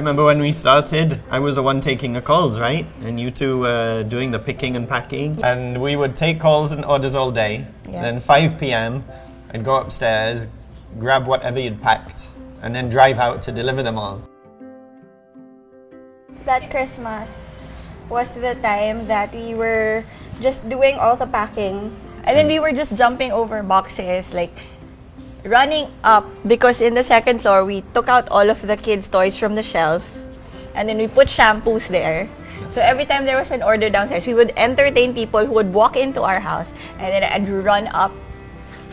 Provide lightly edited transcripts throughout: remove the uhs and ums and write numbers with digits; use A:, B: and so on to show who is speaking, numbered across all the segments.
A: remember when we started, I was the one taking the calls, right? And you two were doing the picking and packing. And we would take calls and orders all day. Yeah. Then 5 p.m, I'd go upstairs, grab whatever you'd packed, and then drive out to deliver them all.
B: That Christmas was the time that we were just doing all the packing. And then we were just jumping over boxes, like running up, because in the second floor, we took out all of the kids' toys from the shelf. And then we put shampoos there. So every time there was an order downstairs, we would entertain people who would walk into our house. And then I'd run up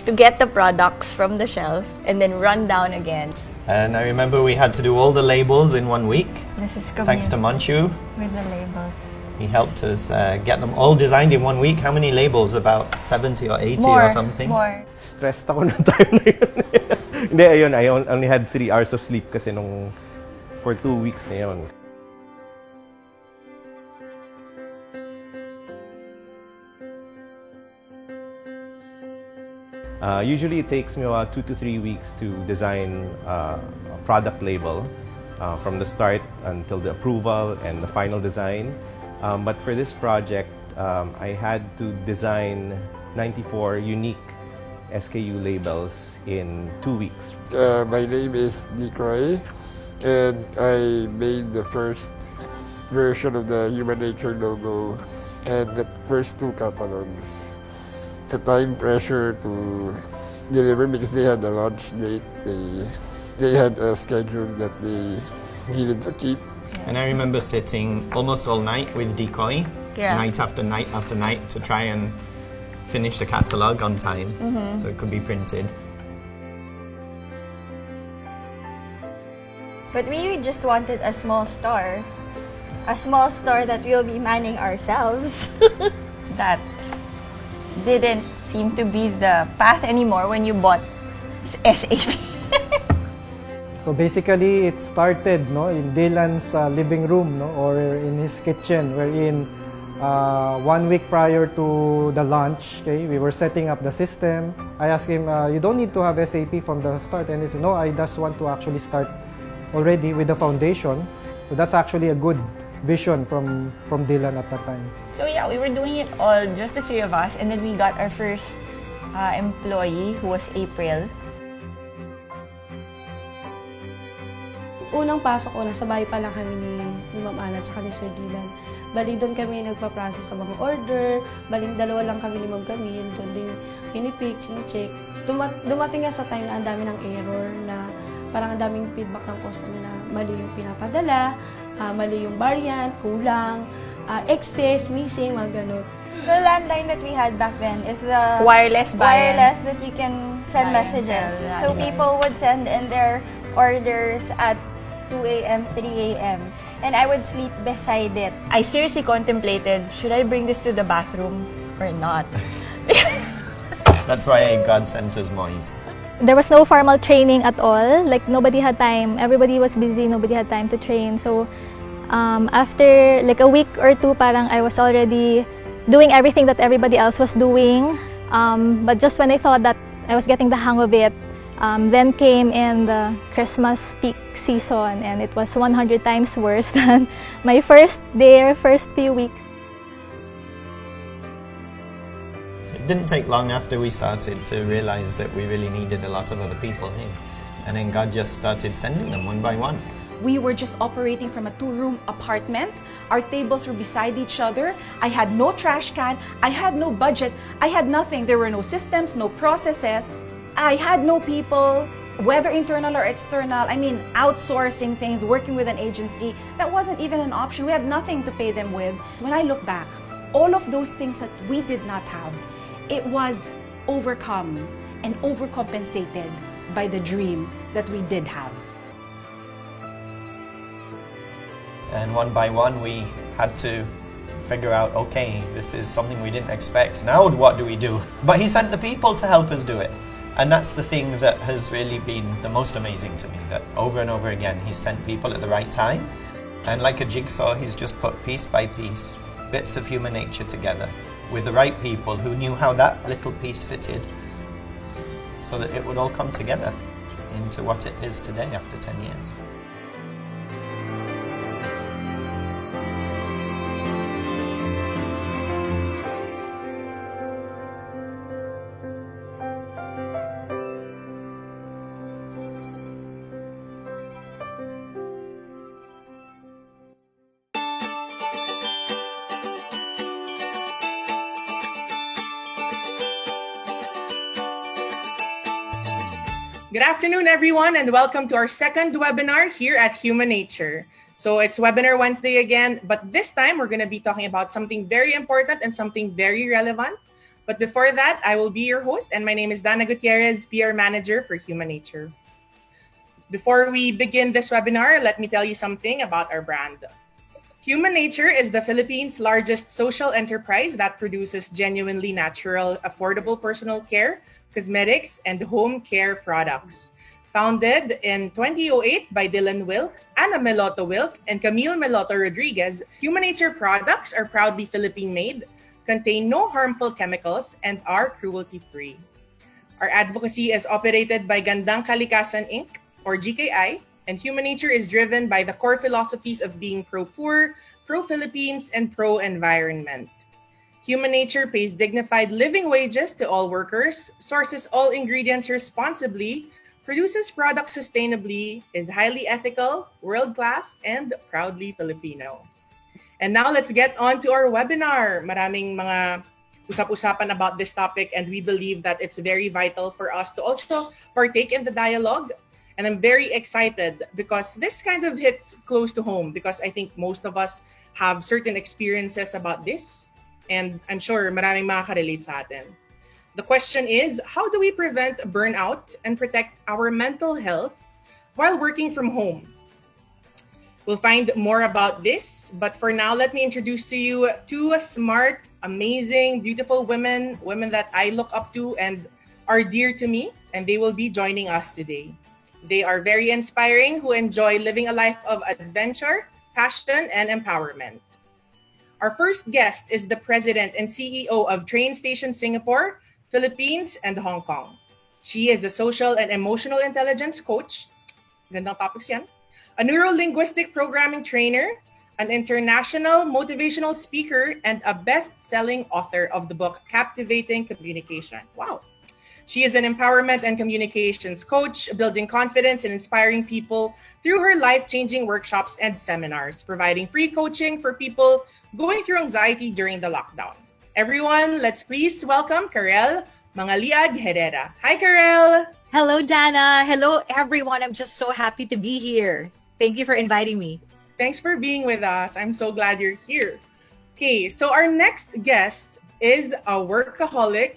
B: to get the products from the shelf and then run down again.
A: And I remember we had to do all the labels in 1 week.
B: This is
A: thanks to Manchu.
B: With the labels.
A: He helped us get them all designed in 1 week. How many labels? About 70 or 80
B: more,
A: or something?
B: More.
C: Stressed ako nung time na yun. Hindi, ayun, I only had 3 hours of sleep kasi for 2 weeks na yun. Usually it takes me about 2 to 3 weeks to design a product label from the start until the approval and the final design. But for this project, I had to design 94 unique SKU labels in 2 weeks.
D: My name is Nicoy, and I made the first version of the Human Nature logo and the first 2 catalogs. The time pressure to deliver because they had a launch date. They had a schedule that they needed to keep.
A: And I remember sitting almost all night with Decoy, night after night after night, to try and finish the catalogue on time so it could be printed.
B: But we just wanted a small store that we'll be manning ourselves. That didn't seem to be the path anymore when you bought SAP.
E: So basically, it started in Dylan's living room or in his kitchen, wherein 1 week prior to the launch, we were setting up the system. I asked him, you don't need to have SAP from the start. And he said, no, I just want to actually start already with the foundation. So that's actually a good vision from Dylan at that time.
B: So yeah, we were doing it all, just the 3 of us. And then we got our first employee, who was April.
F: Unang pasok ko, nasa bahay pa lang kami ni Ma'am Ana at ni Sir Dylan. Bali, doon kami nagpa-process ng mga order. Bali, 2 lang kami ni Ma'am Camille. Doon din pinipick, chine-check. Dumating nga sa time na ang dami ng error, na parang ang daming feedback ng customer na mali yung pinapadala, mali yung variant, kulang, excess, missing, mga ganun.
B: The landline that we had back then is the
F: wireless
B: that you can send messages. So people would send in their orders at 2 a.m., 3 a.m. And I would sleep beside it. I seriously contemplated, should I bring this to the bathroom or not?
A: That's why God sent us Moise.
G: There was no formal training at all. Like, nobody had time. Everybody was busy. Nobody had time to train. So after like a week or 2, parang I was already doing everything that everybody else was doing. But just when I thought that I was getting the hang of it, then came in the Christmas peak season, and it was 100 times worse than my first day or first few weeks.
A: It didn't take long after we started to realize that we really needed a lot of other people here. And then God just started sending them one by one.
H: We were just operating from a 2-room apartment. Our tables were beside each other. I had no trash can. I had no budget. I had nothing. There were no systems, no processes. I had no people, whether internal or external. I mean, outsourcing things, working with an agency. That wasn't even an option. We had nothing to pay them with. When I look back, all of those things that we did not have, it was overcome and overcompensated by the dream that we did have.
A: And one by one, we had to figure out, okay, this is something we didn't expect. Now what do we do? But he sent the people to help us do it. And that's the thing that has really been the most amazing to me, that over and over again, he's sent people at the right time. And like a jigsaw, he's just put piece by piece, bits of human nature together with the right people who knew how that little piece fitted, so that it would all come together into what it is today after 10 years.
I: Good afternoon, everyone, and welcome to our second webinar here at Human Nature. So it's Webinar Wednesday again, but this time we're going to be talking about something very important and something very relevant. But before that, I will be your host, and my name is Danah Gutierrez, PR Manager for Human Nature. Before we begin this webinar, let me tell you something about our brand. Human Nature is the Philippines' largest social enterprise that produces genuinely natural, affordable personal care, cosmetics, and home care products. Founded in 2008 by Dylan Wilk, Ana Meloto Wilk, and Camille Meloto Rodriguez, Human Nature products are proudly Philippine-made, contain no harmful chemicals, and are cruelty-free. Our advocacy is operated by Gandang Kalikasan Inc., or GKI, and Human Nature is driven by the core philosophies of being pro-poor, pro-Philippines, and pro-environment. Human Nature pays dignified living wages to all workers, sources all ingredients responsibly, produces products sustainably, is highly ethical, world-class, and proudly Filipino. And now let's get on to our webinar. Maraming mga usap-usapan about this topic, and we believe that it's very vital for us to also partake in the dialogue. And I'm very excited because this kind of hits close to home because I think most of us have certain experiences about this. And I'm sure maraming makaka-relate sa atin. The question is, how do we prevent burnout and protect our mental health while working from home? We'll find more about this, but for now, let me introduce to you two smart, amazing, beautiful women that I look up to and are dear to me, and they will be joining us today. They are very inspiring, who enjoy living a life of adventure, passion, and empowerment. Our first guest is the president and CEO of Train Station Singapore, Philippines, and Hong Kong. She is a social and emotional intelligence coach, gandang topics yan, a neurolinguistic programming trainer, an international motivational speaker, and a best-selling author of the book Captivating Communication. Wow. She is an empowerment and communications coach, building confidence and inspiring people through her life-changing workshops and seminars, providing free coaching for people going through anxiety during the lockdown. Everyone, let's please welcome Carelle Herrera. Hi, Carelle.
J: Hello, Danah. Hello, everyone. I'm just so happy to be here. Thank you for inviting me.
I: Thanks for being with us. I'm so glad you're here. Okay, so our next guest is a workaholic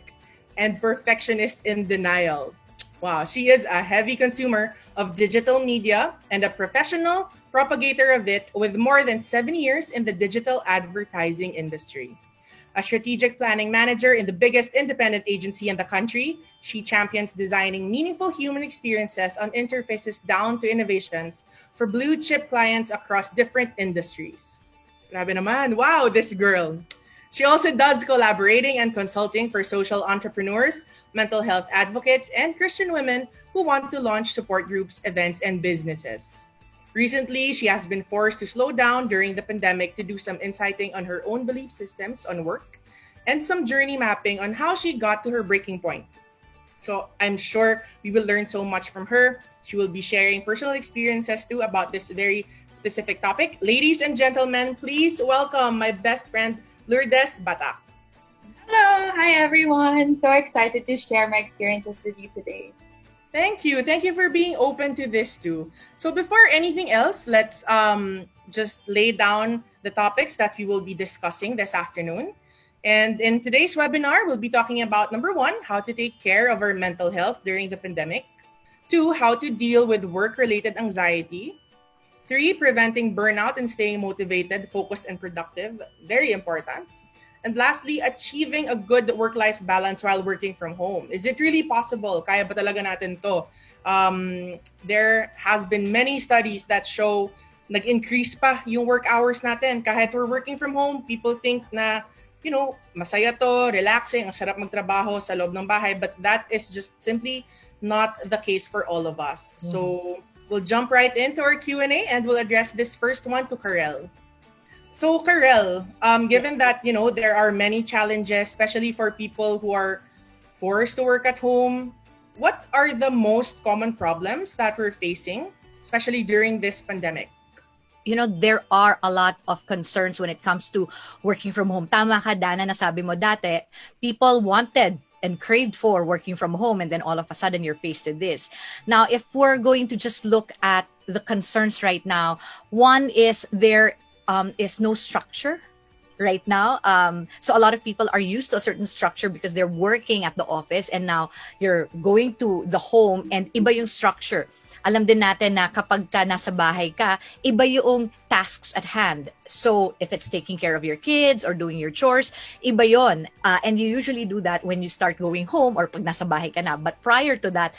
I: and perfectionist in denial. Wow, she is a heavy consumer of digital media and a professional propagator of it with more than 7 years in the digital advertising industry. A strategic planning manager in the biggest independent agency in the country, she champions designing meaningful human experiences on interfaces down to innovations for blue chip clients across different industries. Grabe naman. Wow, this girl. She also does collaborating and consulting for social entrepreneurs, mental health advocates, and Christian women who want to launch support groups, events, and businesses. Recently, she has been forced to slow down during the pandemic to do some insighting on her own belief systems on work and some journey mapping on how she got to her breaking point. So I'm sure we will learn so much from her. She will be sharing personal experiences too about this very specific topic. Ladies and gentlemen, please welcome my best friend, Lourdes Batac.
K: Hello, hi everyone. So excited to share my experiences with you today.
I: Thank you. Thank you for being open to this too. So before anything else, let's just lay down the topics that we will be discussing this afternoon. And in today's webinar, we'll be talking about number 1, how to take care of our mental health during the pandemic. 2, how to deal with work-related anxiety. 3, preventing burnout and staying motivated, focused, and productive. Very important. And lastly, achieving a good work-life balance while working from home. Is it really possible? Kaya ba talaga natin to? There has been many studies that show nag-increase pa yung work hours natin. Kahit we're working from home, people think na, you know, masaya to, relaxing, ang sarap magtrabaho sa loob ng bahay. But that is just simply not the case for all of us. Mm-hmm. So we'll jump right into our Q&A and we'll address this first one to Carelle. So Carelle, given that, you know, there are many challenges, especially for people who are forced to work at home, what are the most common problems that we're facing, especially during this pandemic?
J: You know, there are a lot of concerns when it comes to working from home. Tama ka, Danah, na sabi mo dati, people wanted and craved for working from home, and then all of a sudden you're faced with this. Now, if we're going to just look at the concerns right now, one is there is no structure right now. So a lot of people are used to a certain structure because they're working at the office, and now you're going to the home and iba yung structure. Alam din natin na kapag ka nasa bahay ka, iba yung tasks at hand. So if it's taking care of your kids or doing your chores, iba yon. And you usually do that when you start going home or pag nasa bahay ka na. But prior to that,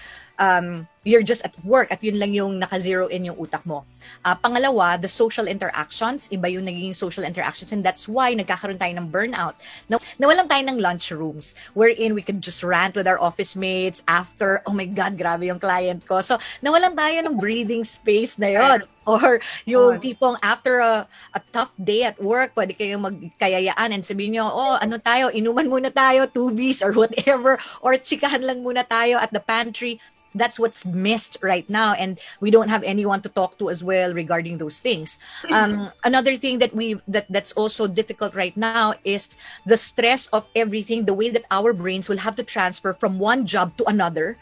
J: you're just at work at yun lang yung naka-zero in yung utak mo. Pangalawa, the social interactions, iba yung naging social interactions, and that's why nagkakaroon tayo ng burnout. Nawalan tayo ng lunch rooms wherein we could just rant with our office mates after, oh my God, grabe yung client ko. So nawalan tayo ng breathing space na yon. Or yung tipong after a tough day at work, pwede kayong magkayayaan and sabihin nyo, oh, ano tayo, inuman muna tayo, tubies or whatever, or chikahan lang muna tayo at the pantry. That's what's missed right now, and we don't have anyone to talk to as well regarding those things. Another thing that's also difficult right now is the stress of everything, the way that our brains will have to transfer from one job to another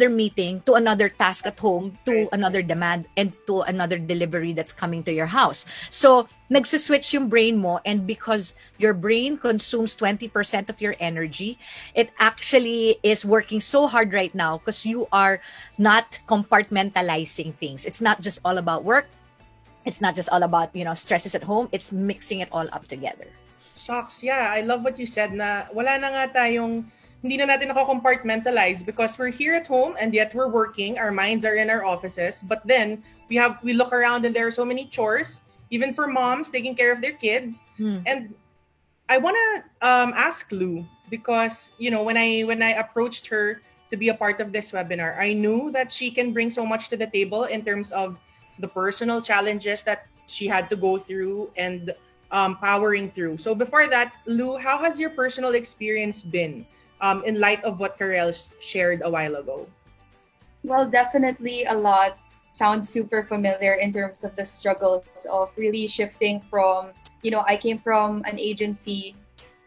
J: meeting, to another task at home, to another demand, and to another delivery that's coming to your house. So nagsiswitch yung brain mo, and because your brain consumes 20% of your energy, it actually is working so hard right now because you are not compartmentalizing things. It's not just all about work. It's not just all about, stresses at home. It's mixing it all up together.
I: Shucks, yeah, I love what you said na wala na nga tayong, hindi na natin nako-compartmentalize because we're here at home and yet we're working. Our minds are in our offices. But then we look around and there are so many chores, even for moms taking care of their kids. And I want to ask Lou because, when I approached her to be a part of this webinar, I knew that she can bring so much to the table in terms of the personal challenges that she had to go through and powering through. So before that, Lou, how has your personal experience been in light of what Carelle shared a while ago?
K: Well, definitely a lot. Sounds super familiar in terms of the struggles of really shifting from, I came from an agency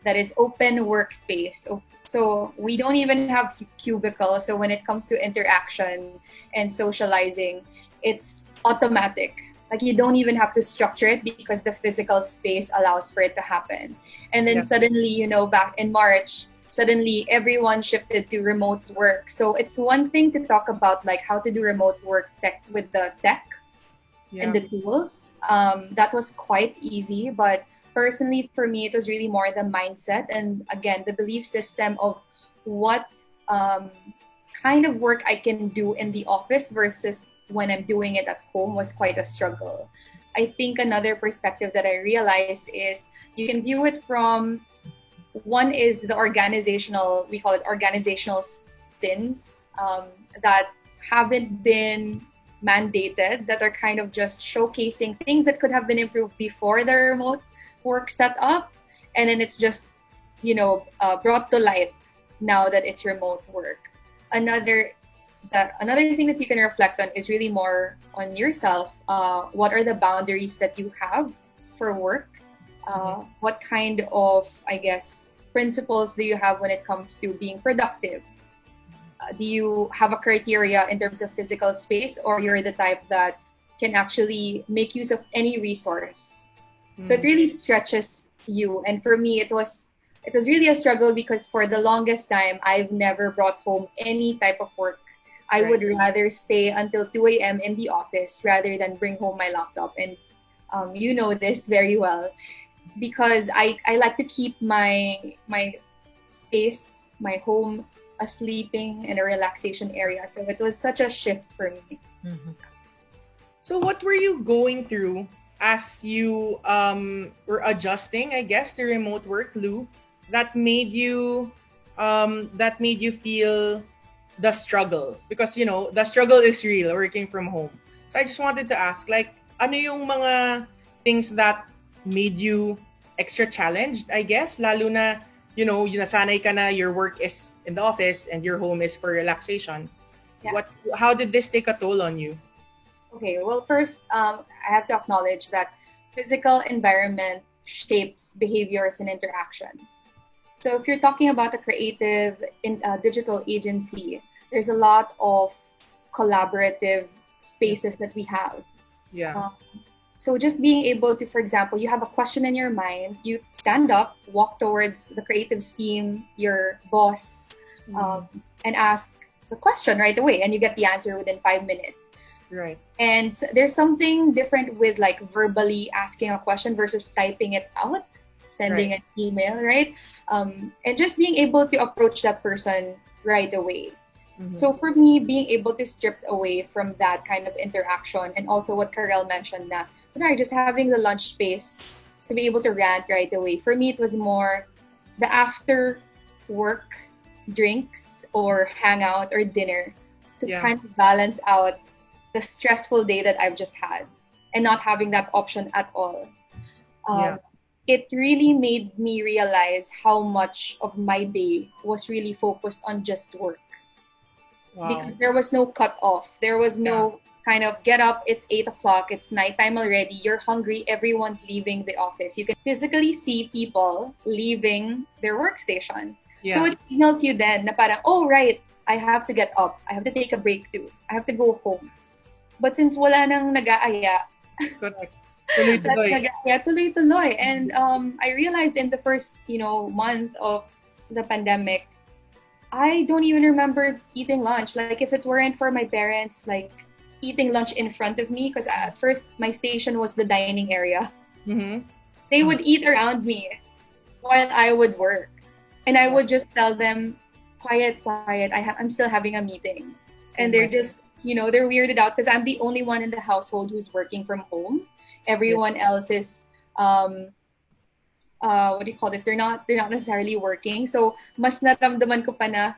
K: that is open workspace. So we don't even have cubicles. So when it comes to interaction and socializing, it's automatic. Like you don't even have to structure it because the physical space allows for it to happen. And then suddenly, back in March, suddenly everyone shifted to remote work. So it's one thing to talk about like how to do remote work with the tech and the tools. That was quite easy, but personally, for me, it was really more the mindset and again, the belief system of what kind of work I can do in the office versus when I'm doing it at home was quite a struggle. I think another perspective that I realized is you can view it from, one is the organizational, we call it organizational sins that haven't been mandated, that are kind of just showcasing things that could have been improved before the remote work set up, and then it's just brought to light now that it's remote work. Another thing that you can reflect on is really more on yourself. What are the boundaries that you have for work? What kind of, I guess, principles do you have when it comes to being productive? Do you have a criteria in terms of physical space, or you're the type that can actually make use of any resource? So it really stretches you. And for me, it was really a struggle because for the longest time, I've never brought home any type of work. I would rather stay until 2 a.m. in the office rather than bring home my laptop. And you know this very well, because I like to keep my space, my home, a sleeping and a relaxation area. So it was such a shift for me.
I: So what were you going through as you were adjusting, I guess, to remote work, Lou, that made you feel the struggle? Because the struggle is real working from home. So I just wanted to ask, like, ano yung mga things that made you extra challenged, I guess, lalo na nasanay ka na your work is in the office and your home is for relaxation. How did this take a toll on you?
K: Okay, well, first, I have to acknowledge that physical environment shapes behaviors and interaction. So if you're talking about a creative digital agency, there's a lot of collaborative spaces that we have.
I: Yeah.
K: So just being able to, for example, you have a question in your mind, you stand up, walk towards the creative team, your boss, and ask the question right away, and you get the answer within 5 minutes.
I: Right.
K: And there's something different with like verbally asking a question versus typing it out, sending an email, right? And just being able to approach that person right away. So for me, being able to strip away from that kind of interaction, and also what Carelle mentioned, na just having the lunch space to be able to rant right away. For me, it was more the after work drinks or hangout or dinner to kind of balance out the stressful day that I've just had, and not having that option at all. It really made me realize how much of my day was really focused on just work.
I: Wow.
K: Because there was no cut off. There was no kind of get up, it's 8 o'clock, it's nighttime already, you're hungry, everyone's leaving the office. You can physically see people leaving their workstation. So it signals you then na parang, oh right, I have to get up. I have to take a break too. I have to go home. But since wala nang nag-aaya,
I: correct.
K: Tuloy-tuloy. And I realized in the first, month of the pandemic, I don't even remember eating lunch. Like if it weren't for my parents, like eating lunch in front of me, because at first my station was the dining area. They would eat around me while I would work. And I would just tell them, quiet, I'm still having a meeting. And they're just, they're weirded out because I'm the only one in the household who's working from home. Everyone else is, what do you call this? They're not necessarily working. So mas naramdaman ko pa na,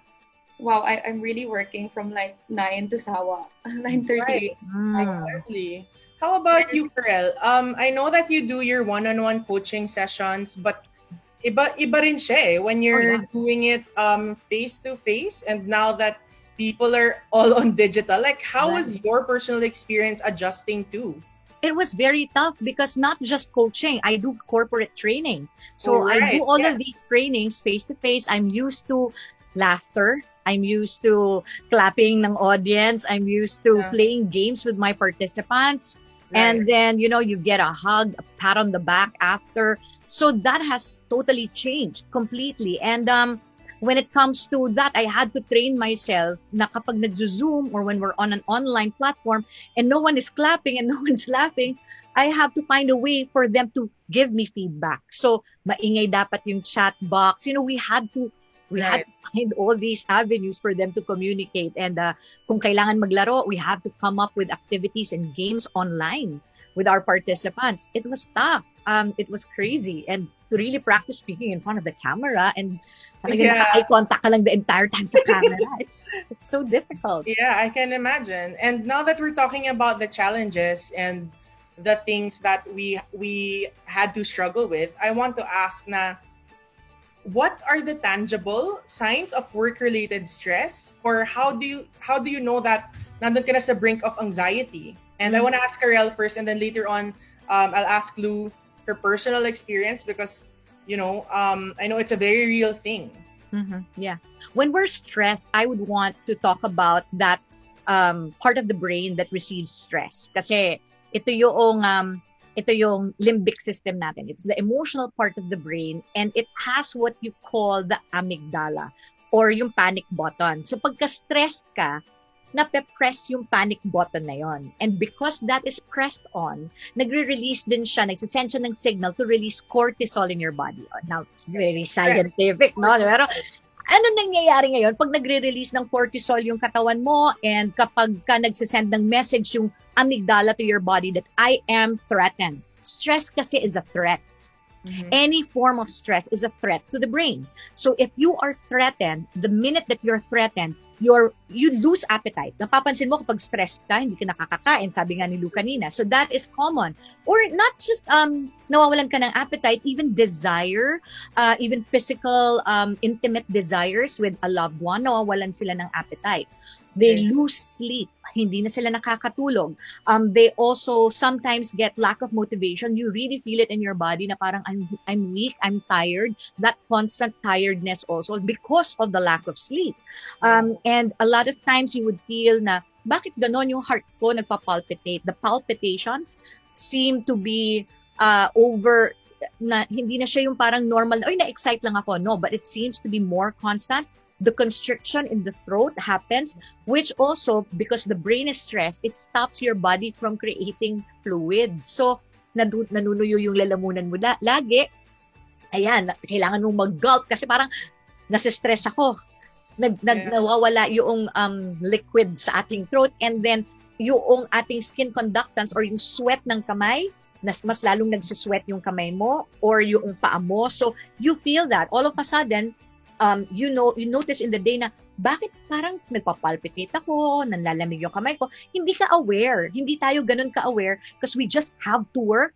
K: wow, I'm really working from like 9 to sawa, 9:30.
I: Right. Exactly. How about you, Carelle? I know that you do your one-on-one coaching sessions, but iba rin siya when you're doing it face-to-face, and now that people are all on digital. Like, how was your personal experience adjusting to?
J: It was very tough because not just coaching, I do corporate training. So I do all of these trainings face-to-face. I'm used to laughter. I'm used to clapping ng audience. I'm used to playing games with my participants. And then, you get a hug, a pat on the back after. So that has totally changed completely. And when it comes to that, I had to train myself na kapag nagzo-Zoom or when we're on an online platform and no one is clapping and no one's laughing, I have to find a way for them to give me feedback. So maingay dapat yung chat box. We had to find all these avenues for them to communicate. And kung kailangan maglaro, we have to come up with activities and games online with our participants. It was tough. It was crazy. And to really practice speaking in front of the camera and eye contact ka lang the entire time sa camera. It's so difficult.
I: Yeah, I can imagine. And now that we're talking about the challenges and the things that we had to struggle with, I want to ask na, what are the tangible signs of work-related stress, or how do you know that nandun ka na sa brink of anxiety? And I want to ask Carelle first, and then later on, I'll ask Lou her personal experience, because I know it's a very real thing.
J: Yeah. When we're stressed, I would want to talk about that part of the brain that receives stress. Kasi ito yung limbic system natin. It's the emotional part of the brain, and it has what you call the amygdala or yung panic button. So pagka-stressed ka, nape-press yung panic button na yon. And because that is pressed on, nagre-release din siya, nagsisend siya ng signal to release cortisol in your body. Now, very scientific, no? Pero ano nangyayari ngayon pag nagre-release ng cortisol yung katawan mo, and kapag ka nagsisend ng message yung amygdala to your body that I am threatened. Stress kasi is a threat. Any form of stress is a threat to the brain. So if you are threatened, the minute that you're threatened, you lose appetite. Napapansin mo kapag stressed ka, hindi ka nakakakain, sabi nga ni Lou kanina. So that is common. Or not just nawawalan ka ng appetite, even desire, even physical, intimate desires with a loved one, nawawalan sila ng appetite. They
I: Okay.
J: lose sleep. Hindi na sila nakakatulog. They also sometimes get lack of motivation. You really feel it in your body na parang I'm weak, I'm tired. That constant tiredness also because of the lack of sleep. And a lot of times you would feel na bakit ganon yung heart ko nagpa-palpitate? The palpitations seem to be over, na hindi na siya yung parang normal, oy, na-excite lang ako. No, but it seems to be more constant. The constriction in the throat happens, which also, because the brain is stressed, it stops your body from creating fluid. So, nanunuyo yung lalamunan mo lagi. Ayan, kailangan mong mag-gulp kasi parang nasistress ako. Nawawala yung liquid sa ating throat, and then yung ating skin conductance or yung sweat ng kamay, mas lalong nagsusweat yung kamay mo or yung paa mo. So, you feel that. All of a sudden, you notice in the day na bakit parang nagpapalpitate ako, nanlalamig yung kamay ko. Hindi ka aware. Hindi tayo ganun ka-aware because we just have to work.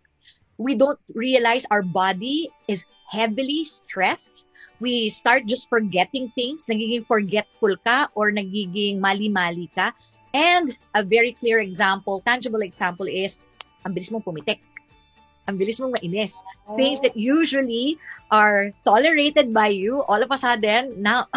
J: We don't realize our body is heavily stressed. We start just forgetting things. Nagiging forgetful ka or nagiging mali-mali ka. And a very clear example, tangible example is, ang bilis mong pumitik. Ang bilis mong mainis. Things that usually are tolerated by you, all of a sudden, now,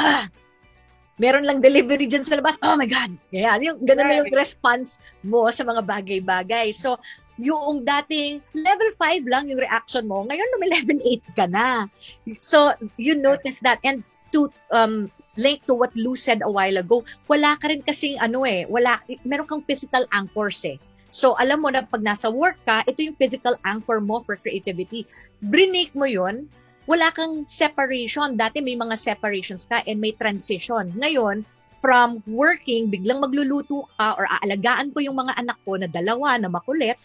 J: meron lang delivery dyan sa labas. Oh my God! Yan, yung ganun na yung response mo sa mga bagay-bagay. So, yung dating level 5 lang yung reaction mo, ngayon may level 8 ka na. So, you notice that. And to link to what Lou said a while ago, wala ka rin kasing meron kang physical anchors eh. So, alam mo na pag nasa work ka, ito yung physical anchor mo for creativity. Brinake mo yun, wala kang separation. Dati may mga separations ka and may transition. Ngayon, from working, biglang magluluto ka or aalagaan ko yung mga anak ko na 2 na makulit,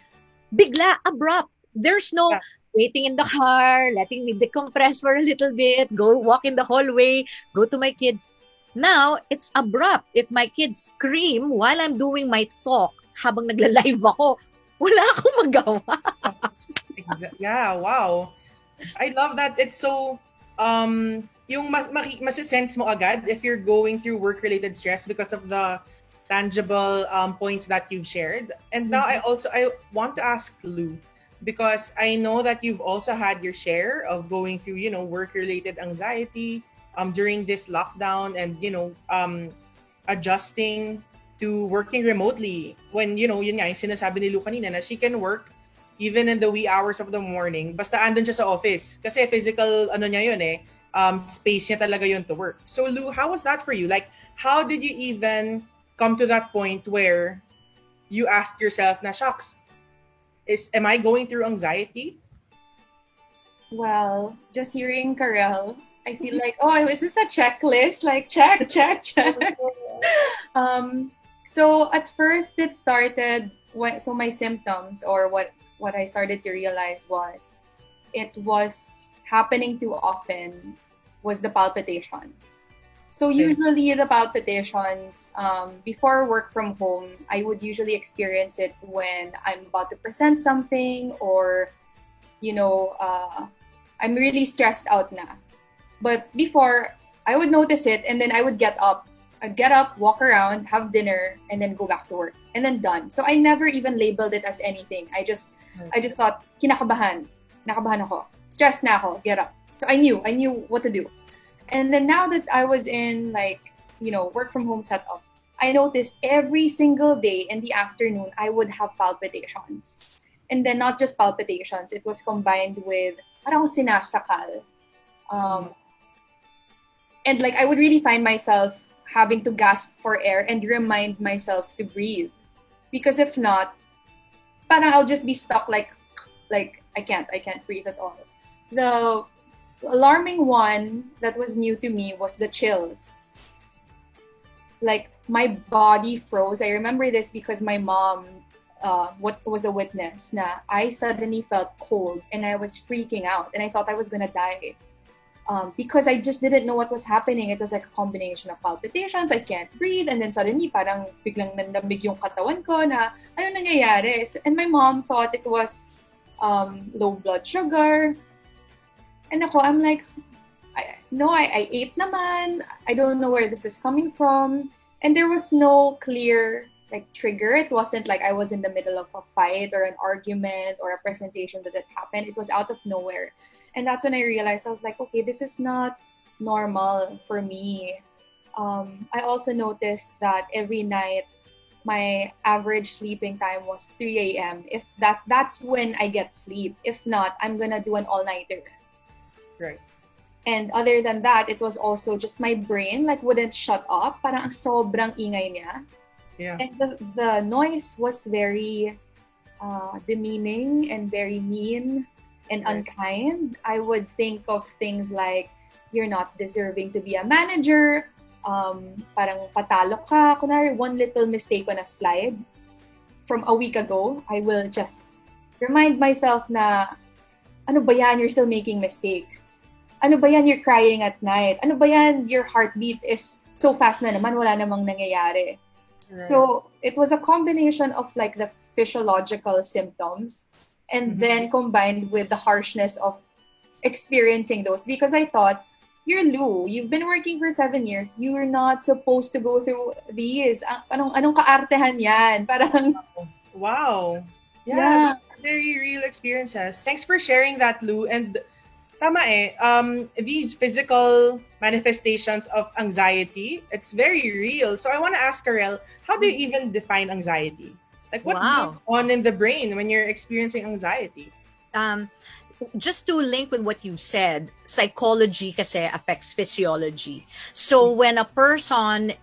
J: bigla, abrupt. There's no waiting in the car, letting me decompress for a little bit, go walk in the hallway, go to my kids. Now, it's abrupt. If my kids scream while I'm doing my talk, habang nagla-live ako, wala akong magawa.
I: Yeah, wow. I love that. It's so, yung masisense mo agad if you're going through work-related stress because of the tangible points that you've shared. And now I want to ask Lou, because I know that you've also had your share of going through, work-related anxiety during this lockdown and, adjusting to working remotely when, yun nga, yung sinasabi ni Lou kanina na she can work even in the wee hours of the morning. Basta andun siya sa office. Kasi physical, niya yun space niya talaga yun to work. So Lou, how was that for you? Like, how did you even come to that point where you asked yourself na, shucks, am I going through anxiety?
K: Well, just hearing Carelle, I feel like, is this a checklist? Like, check. So at first it started so my symptoms, or what I started to realize was it was happening too often, was the palpitations. So usually the palpitations, before work from home, I would usually experience it when I'm about to present something or, I'm really stressed out na. But before, I would notice it and then I would get up. I'd get up, walk around, have dinner, and then go back to work. And then done. So I never even labeled it as anything. I just thought, kinakabahan. Nakabahan ako. Stressed na ako. Get up. So I knew what to do. And then now that I was in work from home setup, I noticed every single day in the afternoon, I would have palpitations. And then not just palpitations, it was combined with parang sinasakal. And I would really find myself having to gasp for air and remind myself to breathe. Because if not, parang I'll just be stuck like I can't breathe at all. The alarming one that was new to me was the chills. My body froze. I remember this because my mom was a witness na I suddenly felt cold and I was freaking out and I thought I was gonna die. Because I just didn't know what was happening. It was like a combination of palpitations, I can't breathe, and then suddenly parang biglang nanlamig yung katawan ko na ano nangyayari. And my mom thought it was low blood sugar. And I'm like, I ate naman. I don't know where this is coming from. And there was no clear like trigger. It wasn't like I was in the middle of a fight or an argument or a presentation that had happened. It was out of nowhere. And that's when I realized, I was like, okay, this is not normal for me. I also noticed that every night my average sleeping time was 3 a.m. If that's when I get sleep. If not, I'm gonna do an all-nighter.
I: Right.
K: And other than that, it was also just my brain like wouldn't shut up. Parang ang sobrang ingay niya.
I: Yeah.
K: And the noise was very demeaning and very mean and unkind. I would think of things like, you're not deserving to be a manager. Parang patalo ka. Kunwari, one little mistake on a slide from a week ago, I will just remind myself na, ano ba yan, you're still making mistakes. Ano ba yan, you're crying at night. Ano ba yan, your heartbeat is so fast na naman, wala namang nangyayari.
I: Right.
K: So it was a combination of like the physiological symptoms and then combined with the harshness of experiencing those, because I thought, you're Lou, you've been working for 7 years, you're not supposed to go through these. Anong kaartehan yan? Parang,
I: wow.
K: Yeah.
I: Very real experiences. Thanks for sharing that, Lou. And tama these physical manifestations of anxiety, it's very real. So I want to ask Carelle, how do you even define anxiety? Like what goes on in the brain when you're experiencing anxiety?
J: Just to link with what you said, psychology kasi affects physiology. So when a person,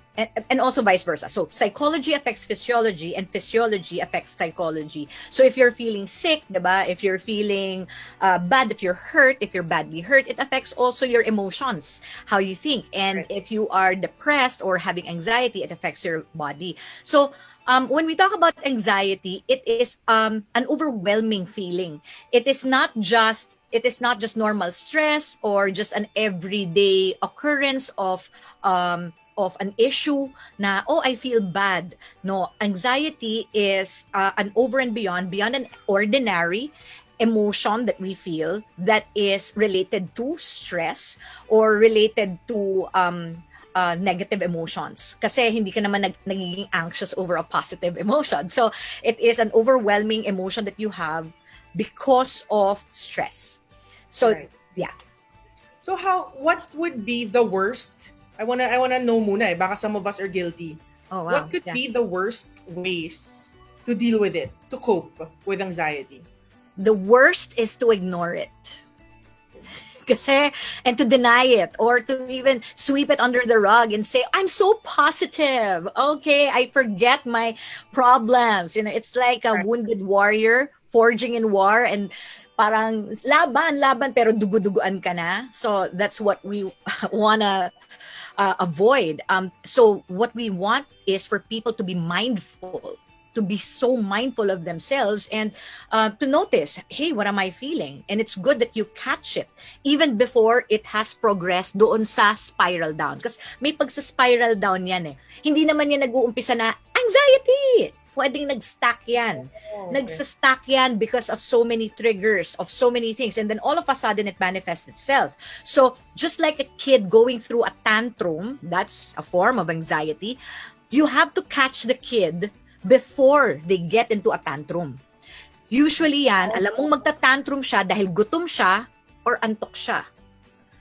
J: and also vice versa. So psychology affects physiology and physiology affects psychology. So if you're feeling sick, diba? If you're feeling bad, if you're hurt, if you're badly hurt, it affects also your emotions, how you think. And if you are depressed or having anxiety, it affects your body. So when we talk about anxiety, it is an overwhelming feeling. It is not just normal stress or just an everyday occurrence of an issue na, oh, I feel bad. No, anxiety is an over and beyond an ordinary emotion that we feel that is related to stress or related to negative emotions. Kasi hindi ka naman nagiging anxious over a positive emotion. So it is an overwhelming emotion that you have because of stress. So yeah.
I: So what would be the worst? I wanna know muna baka some of us are guilty.
J: Oh, wow.
I: What could be the worst ways to deal with it, to cope with anxiety?
J: The worst is to ignore it. Kasi, and to deny it or to even sweep it under the rug and say, I'm so positive. Okay, I forget my problems. You know, it's like a wounded warrior forging in war and parang laban pero dugo-duguan ka na. So that's what we wanna avoid. So what we want is for people to be mindful, to be so mindful of themselves and to notice, hey, what am I feeling? And it's good that you catch it even before it has progressed doon sa spiral down. Because may pagsa-spiral down yan eh. Hindi naman yan nag-uumpisa na anxiety. Pwedeng nag-stack yan. Nagsa-stack yan because of so many triggers, of so many things. And then all of a sudden, it manifests itself. So just like a kid going through a tantrum, that's a form of anxiety, you have to catch the kid before they get into a tantrum. Usually yan, alam mong magta-tantrum siya dahil gutom siya or antok siya.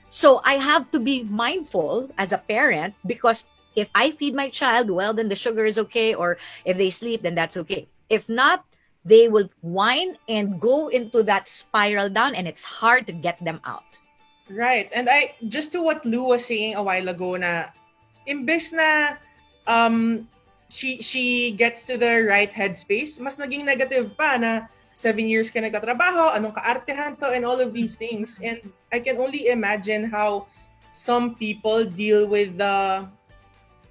J: So I have to be mindful as a parent because if I feed my child, well, then the sugar is okay. Or if they sleep, then that's okay. If not, they will whine and go into that spiral down and it's hard to get them out.
I: Right. And just to what Lou was saying a while ago na imbes na she gets to the right headspace, mas naging negative pa na 7 years ka nagtatrabaho, anong kaartehan to, and all of these things. And I can only imagine how some people deal with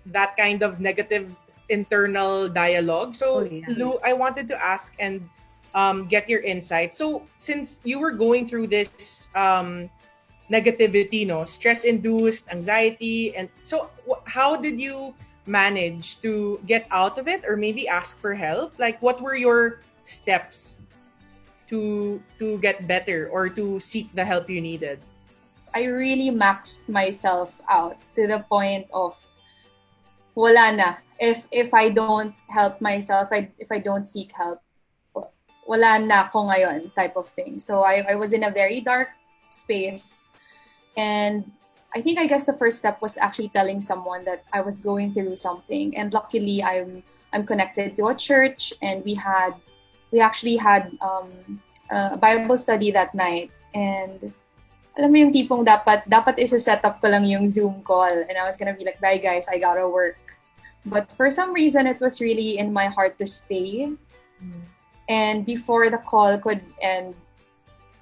I: that kind of negative internal dialogue. So, Lou, I wanted to ask and get your insight. So, since you were going through this negativity, stress-induced anxiety, and so how did you manage to get out of it or maybe ask for help? Like, what were your steps to get better or to seek the help you needed?
K: I really maxed myself out to the point of wala na. If I don't help myself, if I don't seek help, wala na ako ngayon type of thing. So I was in a very dark space, and I guess the first step was actually telling someone that I was going through something. And luckily, I'm connected to a church, and we actually had a Bible study that night. And alam mo yung tipong dapat isa-set up ko lang yung Zoom call, and I was gonna be like, bye guys, I gotta work. But for some reason, it was really in my heart to stay. And before the call could end,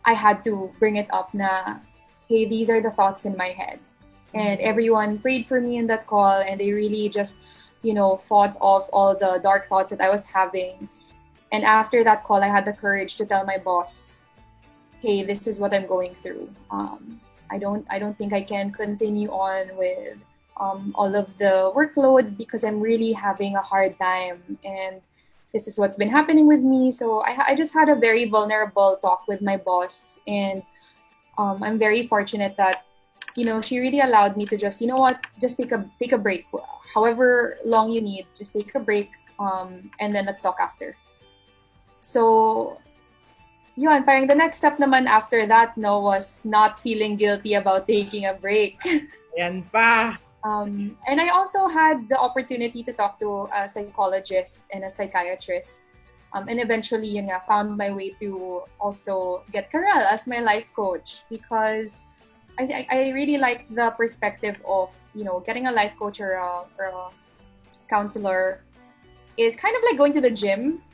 K: I had to bring it up na, hey, these are the thoughts in my head. And everyone prayed for me in that call, and they really just, fought off all the dark thoughts that I was having. And after that call, I had the courage to tell my boss, hey, this is what I'm going through. I don't think I can continue on with all of the workload because I'm really having a hard time, and this is what's been happening with me. So I just had a very vulnerable talk with my boss, and I'm very fortunate that she really allowed me to just just take a break, however long you need. Just take a break, and then let's talk after. So yun, parang the next step naman after that was not feeling guilty about taking a break.
I: Yan pa.
K: And I also had the opportunity to talk to a psychologist and a psychiatrist. And eventually, found my way to also get Carelle as my life coach, because I really like the perspective of, getting a life coach or a counselor is kind of like going to the gym.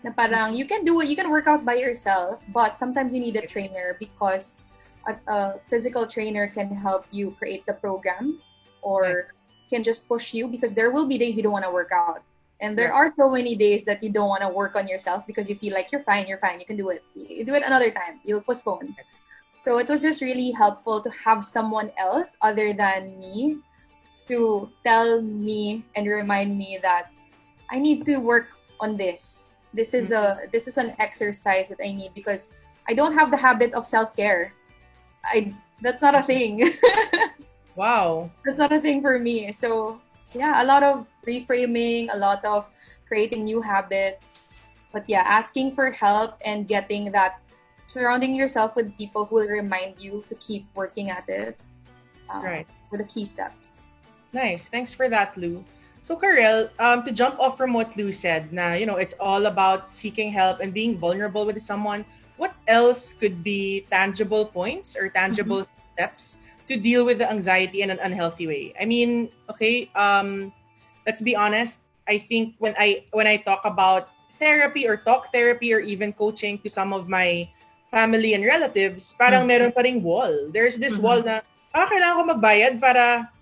K: Na parang you can work out by yourself, but sometimes you need a trainer, because a physical trainer can help you create the program, or can just push you, because there will be days you don't want to work out. And there are so many days that you don't want to work on yourself because you feel like you're fine, you can do it. You do it another time, you'll postpone. So it was just really helpful to have someone else other than me to tell me and remind me that I need to work on this. This is an exercise that I need, because I don't have the habit of self-care. That's not a thing.
I: Wow.
K: That's not a thing for me. So yeah, a lot of reframing, a lot of creating new habits. But yeah, asking for help and getting that, surrounding yourself with people who will remind you to keep working at it.
I: Right.
K: Were the key steps.
I: Nice. Thanks for that, Lou. So Carelle, to jump off from what Lou said, na it's all about seeking help and being vulnerable with someone. What else could be tangible points or tangible steps to deal with the anxiety in an unhealthy way? I mean, okay, let's be honest. I think when I talk about therapy or talk therapy or even coaching to some of my family and relatives, parang meron pa ring wall. There's this wall na, kailangan ko magbayad para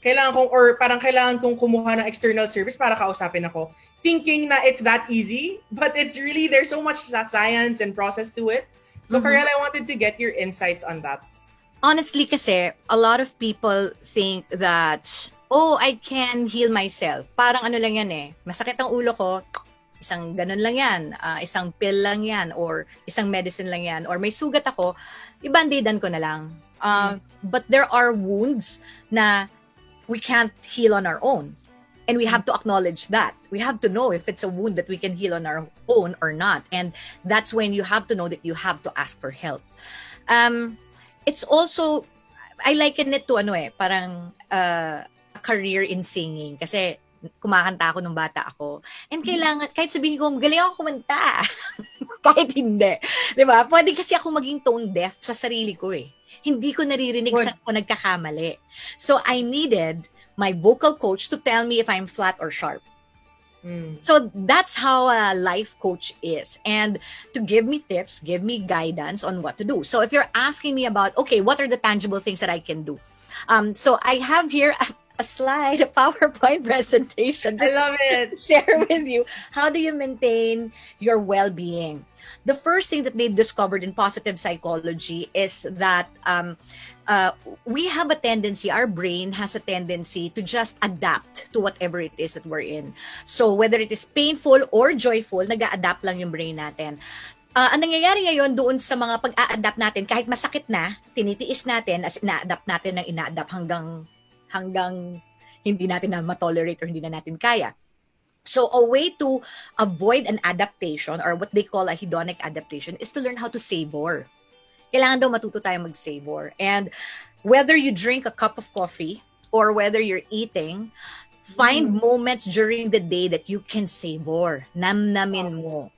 I: kailangan kong kumuha ng external service para kausapin ako. Thinking na it's that easy, but it's really, there's so much science and process to it. So Carelle, I wanted to get your insights on that.
J: Honestly kasi, a lot of people think that, I can heal myself. Parang ano lang yan eh, masakit ang ulo ko, isang ganun lang yan, isang pill lang yan, or isang medicine lang yan, or may sugat ako, ibandidan ko na lang. But there are wounds na we can't heal on our own. And we have to acknowledge that. We have to know if it's a wound that we can heal on our own or not. And that's when you have to know that you have to ask for help. It's also, I liken it to parang a career in singing. Kasi kumakanta ako nung bata ako. And kailangan, kahit sabihin ko, galing ako kumanta. Kahit hindi. Diba? Pwede kasi ako maging tone deaf sa sarili ko eh. Hindi ko naririnig saan ko nagkakamali. So I needed my vocal coach to tell me if I'm flat or sharp. So that's how a life coach is. And to give me tips, give me guidance on what to do. So if you're asking me about, okay, what are the tangible things that I can do? So I have here a slide, a PowerPoint presentation.
I: I love it.
J: Share with you. How do you maintain your well-being? The first thing that they've discovered in positive psychology is that we have a tendency, our brain has a tendency to just adapt to whatever it is that we're in. So whether it is painful or joyful, nag-a-adapt lang yung brain natin. Ang nangyayari ngayon doon sa mga pag-a-adapt natin, kahit masakit na, tinitiis natin, as ina-adapt natin ng ina-adapt hanggang hindi natin na matolerate or hindi na natin kaya. So a way to avoid an adaptation or what they call a hedonic adaptation is to learn how to savor. Kailangan daw matuto tayo mag-savor. And whether you drink a cup of coffee or whether you're eating, find moments during the day that you can savor. Namnamin mo.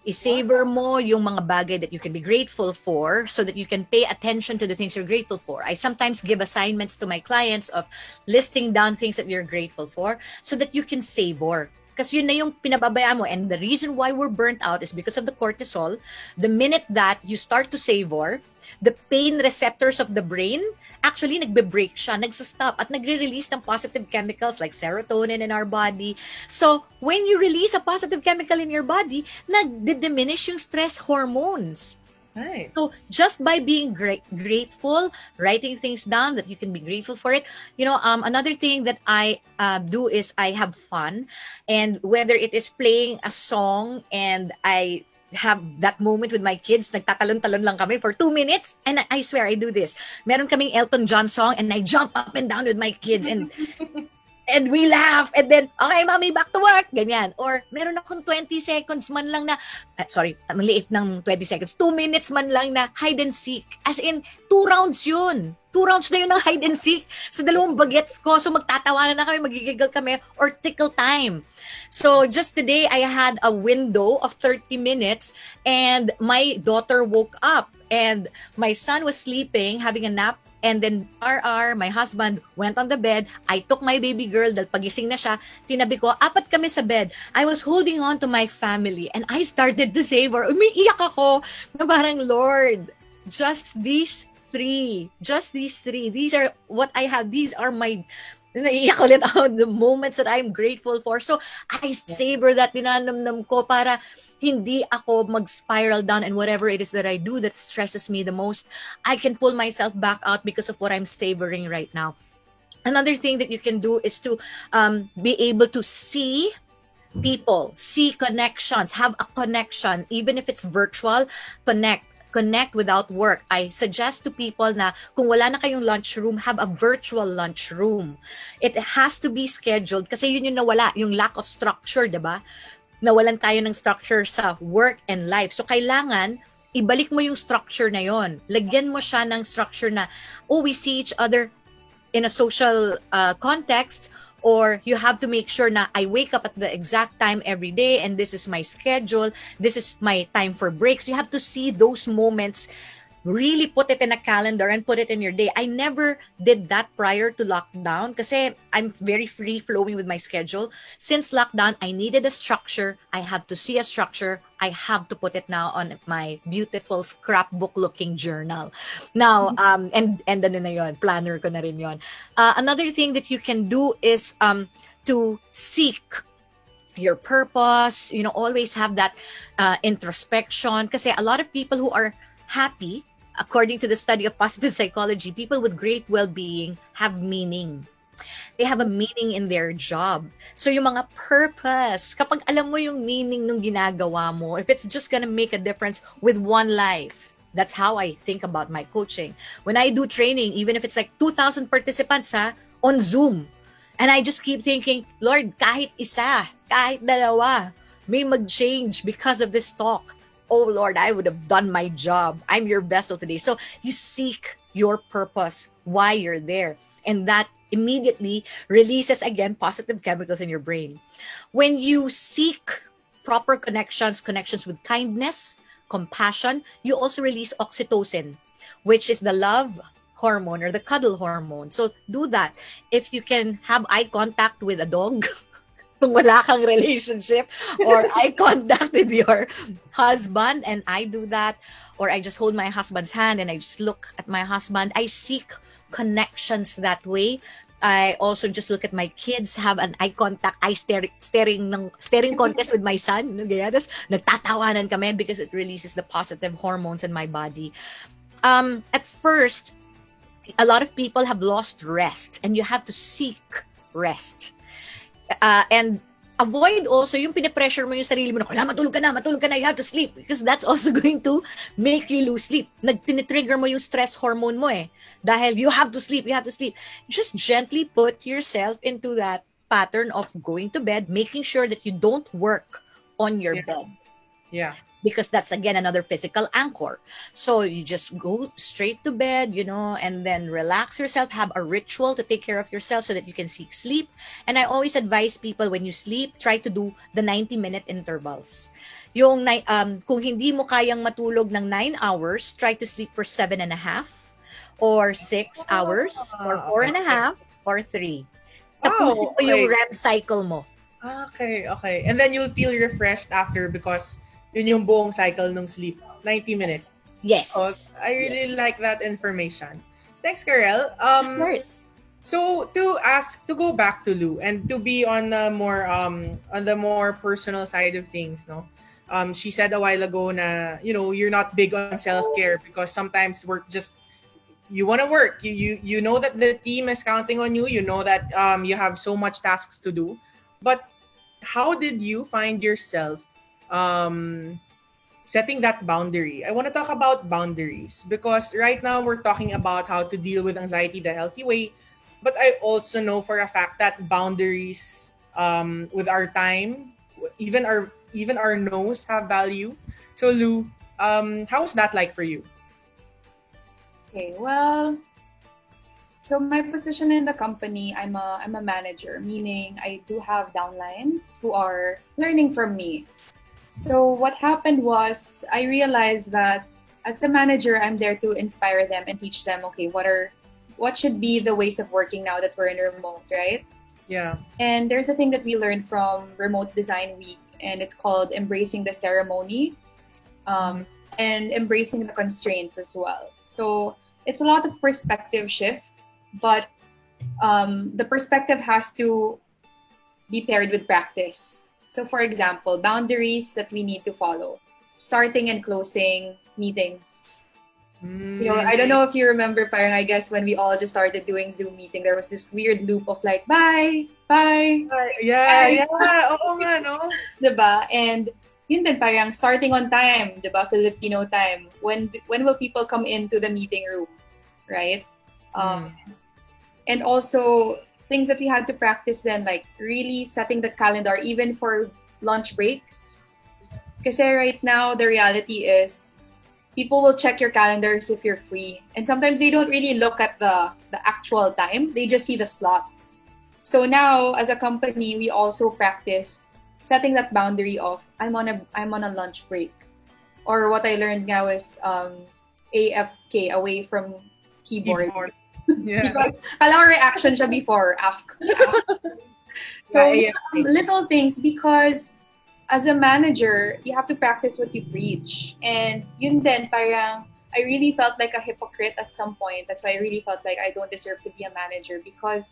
J: I-savor mo yung mga bagay that you can be grateful for so that you can pay attention to the things you're grateful for. I sometimes give assignments to my clients of listing down things that you're grateful for so that you can savor. Kasi yun na yung pinababayaan mo. And the reason why we're burnt out is because of the cortisol. The minute that you start to savor, the pain receptors of the brain, actually nagbe-break siya, nagsa-stop, at nagre-release ng positive chemicals like serotonin in our body. So, when you release a positive chemical in your body, nagdi-diminish yung stress hormones.
I: Nice.
J: So, just by being grateful, writing things down that you can be grateful for it. Another thing that I do is I have fun. And whether it is playing a song and I have that moment with my kids, nagtatalon-talon lang kami for 2 minutes, and I swear I do this. Meron kaming Elton John song and I jump up and down with my kids and we laugh, and then, okay, mommy, back to work, ganyan. Or meron akong 20 seconds man lang na, ang liit ng 20 seconds, 2 minutes man lang na hide and seek. As in, 2 rounds yun. 2 rounds na yun ng hide and seek sa 2 bagets ko. So magtatawanan na kami, magigigil kami, or tickle time. So just today, I had a window of 30 minutes and my daughter woke up and my son was sleeping, having a nap. And then my husband, went on the bed. I took my baby girl, dahil pagising na siya, tinabi ko, 4 kami sa bed. I was holding on to my family and I started to savor. Umiiyak ako na parang, Lord, just these 3. These are what I have. These are my, naiiyak ulit ako, the moments that I'm grateful for. So I savor that, dinanamnam ko para hindi ako mag-spiral down, and whatever it is that I do that stresses me the most, I can pull myself back out because of what I'm savoring right now. Another thing that you can do is to be able to see people, see connections, have a connection, even if it's virtual, connect without work. I suggest to people na kung wala na kayong lunchroom, have a virtual lunchroom. It has to be scheduled kasi yun yung nawala, yung lack of structure, diba? Nawalan tayo ng structure sa work and life. So, kailangan, ibalik mo yung structure na yon. Lagyan mo siya ng structure na, we see each other in a social context, or you have to make sure na I wake up at the exact time every day and this is my schedule, this is my time for breaks. You have to see those moments, really put it in a calendar and put it in your day. I never did that prior to lockdown kasi I'm very free-flowing with my schedule. Since lockdown, I needed a structure. I have to see a structure. I have to put it now on my beautiful scrapbook-looking journal. Now, and ano na yun, planner ko na rin yun. Another thing that you can do is to seek your purpose. Always have that introspection. Kasi a lot of people who are happy, according to the study of positive psychology, people with great well-being have meaning. They have a meaning in their job. So yung mga purpose, kapag alam mo yung meaning ng ginagawa mo, if it's just gonna make a difference with one life, that's how I think about my coaching. When I do training, even if it's like 2,000 participants on Zoom, and I just keep thinking, Lord, kahit isa, kahit dalawa, may mag-change because of this talk. Oh Lord, I would have done my job. I'm your vessel today. So you seek your purpose, why you're there. And that immediately releases, again, positive chemicals in your brain. When you seek proper connections with kindness, compassion, you also release oxytocin, which is the love hormone or the cuddle hormone. So do that. If you can have eye contact with a dog, kung wala kang relationship, or eye contact with your husband, and I do that, or I just hold my husband's hand and I just look at my husband. I seek connections that way. I also just look at my kids, have an eye contact, staring contest with my son. Tapos nagtatawanan kami because it releases the positive hormones in my body. At first, a lot of people have lost rest, and you have to seek rest. And avoid also yung pinipressure mo yung sarili mo na, wala, matulog ka na, you have to sleep. Because that's also going to make you lose sleep. Nag-trigger mo yung stress hormone mo eh. Dahil you have to sleep. Just gently put yourself into that pattern of going to bed, making sure that you don't work on your bed.
I: Yeah.
J: Because that's again another physical anchor. So you just go straight to bed, and then relax yourself, have a ritual to take care of yourself so that you can seek sleep. And I always advise people, when you sleep, try to do the 90-minute intervals. Yung kung hindi mo kayang matulog ng 9 hours, try to sleep for 7.5 or 6 hours or 4.5 or 3. Tapusin mo yung REM cycle mo.
I: Okay. And then you'll feel refreshed after because yun yung buong cycle ng sleep. 90 minutes.
J: Yes.
I: So, I really like that information. Thanks, Carelle.
J: Of course.
I: So to go back to Lou and to be on the more personal side of things, no? She said a while ago na, you're not big on self-care because sometimes you want to work. You know that the team is counting on you. You know that you have so much tasks to do. But how did you find yourself setting that boundary? I want to talk about boundaries because right now we're talking about how to deal with anxiety the healthy way. But I also know for a fact that boundaries with our time, even our no's have value. So Lou, how's that like for you?
K: Okay, well, so my position in the company, I'm a manager, meaning I do have downlines who are learning from me. So what happened was I realized that as a manager, I'm there to inspire them and teach them, okay, what should be the ways of working now that we're in remote, right?
I: Yeah.
K: And there's a thing that we learned from Remote Design Week, and it's called embracing the ceremony and embracing the constraints as well. So it's a lot of perspective shift, but the perspective has to be paired with practice. So for example, boundaries that we need to follow, starting and closing meetings. I don't know if you remember, parang I guess when we all just started doing Zoom meeting, there was this weird loop of like, bye.
I: Yeah. Oo nga, no?
K: Diba? And yun din, parang starting on time, diba? Filipino time. When will people come into the meeting room, right? And also things that we had to practice then, like really setting the calendar, even for lunch breaks. Because right now, the reality is people will check your calendars if you're free. And sometimes they don't really look at the actual time. They just see the slot. So now, as a company, we also practice setting that boundary of, I'm on a lunch break. Or what I learned now is AFK, away from keyboard.
I: Yeah.
K: Alam reaction siya before, after. So little things, because as a manager, you have to practice what you preach. And yun din, parang I really felt like a hypocrite at some point. That's why I really felt like I don't deserve to be a manager because,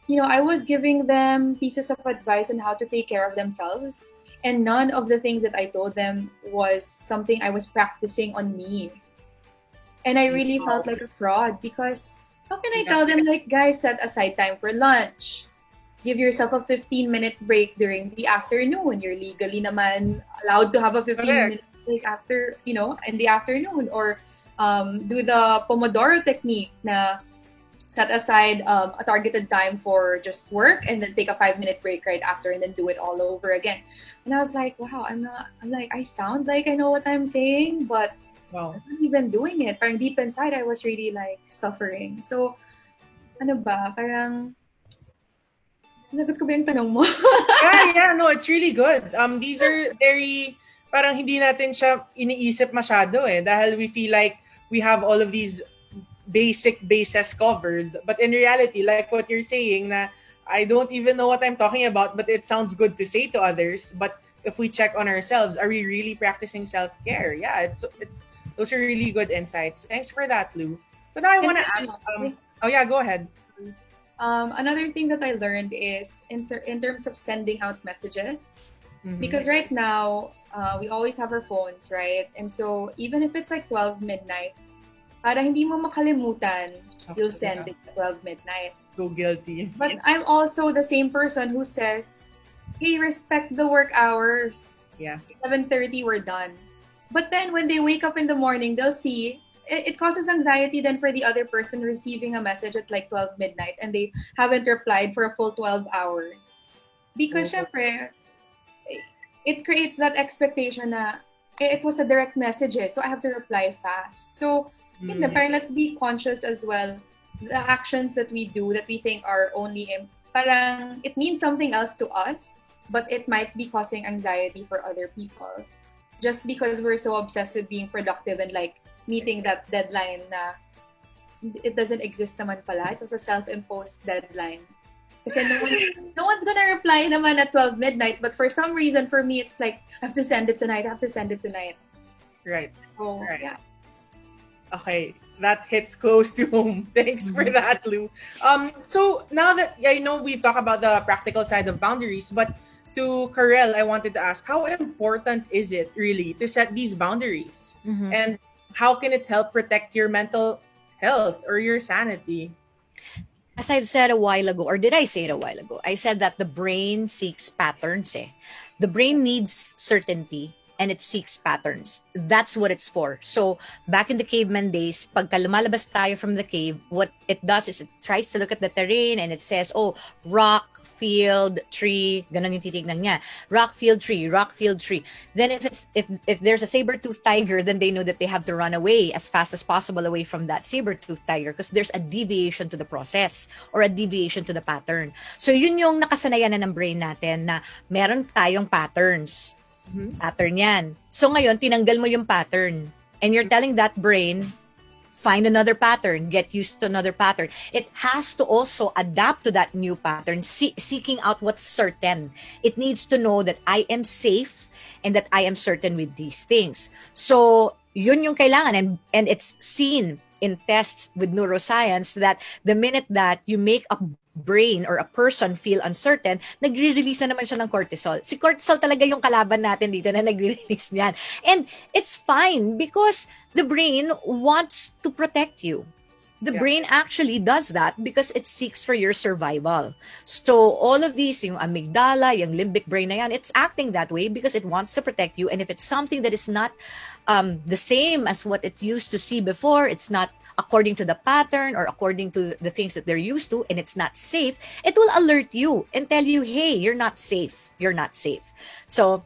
K: I was giving them pieces of advice on how to take care of themselves. And none of the things that I told them was something I was practicing on me. And I really felt like a fraud because how can I tell them, like, guys, set aside time for lunch. Give yourself a 15-minute break during the afternoon. You're legally naman allowed to have a 15-minute break after, in the afternoon. Or do the Pomodoro technique na set aside a targeted time for just work and then take a 5-minute break right after and then do it all over again. And I was like, wow, I sound like I know what I'm saying, but
I: wow,
K: I'm not even doing it. Parang deep inside, I was really like suffering. So, ano ba? Parang, nagot ko ba yung tanong mo?
I: yeah, no, it's really good. These are very, parang hindi natin siya iniisip masyado dahil we feel like we have all of these basic bases covered. But in reality, like what you're saying, na I don't even know what I'm talking about, but it sounds good to say to others. But if we check on ourselves, are we really practicing self-care? Yeah, it's those are really good insights. Thanks for that, Lou. So now I want to ask. Go ahead.
K: Another thing that I learned is in terms of sending out messages, because right now we always have our phones, right? And so even if it's like 12 midnight, para hindi mo makalimutan, you'll send it at 12 midnight.
I: So guilty.
K: But I'm also the same person who says, hey, respect the work hours.
I: Yeah.
K: 7:30, we're done. But then when they wake up in the morning, they'll see it causes anxiety then for the other person receiving a message at like 12 midnight and they haven't replied for a full 12 hours. Because syempre, it creates that expectation na it was a direct message, so I have to reply fast. So, yun na, parang let's be conscious as well. The actions that we do that we think are only, parang it means something else to us, but it might be causing anxiety for other people. Just because we're so obsessed with being productive and like meeting that deadline na it doesn't exist naman pala. It was a self-imposed deadline. Kasi no one's gonna reply naman at 12 midnight, but for some reason, for me, it's like, I have to send it tonight,
I: Right.
K: So,
I: Right.
K: yeah.
I: Okay, that hits close to home. Thanks for that, Lou. So now that I know we've talked about the practical side of boundaries, but to Carelle, I wanted to ask, how important is it really to set these boundaries? And how can it help protect your mental health or your sanity?
J: As I've said a while ago, or did I say it a while ago? I said that the brain seeks patterns. The brain needs certainty and it seeks patterns. That's what it's for. So back in the caveman days, pagka lumalabas tayo from the cave, what it does is it tries to look at the terrain and it says, oh, rock, field, tree, ganun yung titignan niya. Rock, field, tree. Then if there's a saber-toothed tiger, then they know that they have to run away as fast as possible away from that saber-toothed tiger because there's a deviation to the process or a deviation to the pattern. So yun yung nakasanayan na ng brain natin na meron tayong patterns. Pattern yan. So ngayon, tinanggal mo yung pattern and you're telling that brain, find another pattern, get used to another pattern. It has to also adapt to that new pattern, seeking out what's certain. It needs to know that I am safe and that I am certain with these things. So, yun yung kailangan. And it's seen in tests with neuroscience that the minute that you make a brain or a person feel uncertain, nagre-release na naman siya ng cortisol. Si cortisol talaga yung kalaban natin dito na nagre-release niyan. And it's fine because the brain wants to protect you. The brain actually does that because it seeks for your survival. So all of these, yung amygdala, yung limbic brain na yan, it's acting that way because it wants to protect you. And if it's something that is not the same as what it used to see before, it's not according to the pattern or according to the things that they're used to, and it's not safe, it will alert you and tell you, hey, you're not safe. You're not safe. So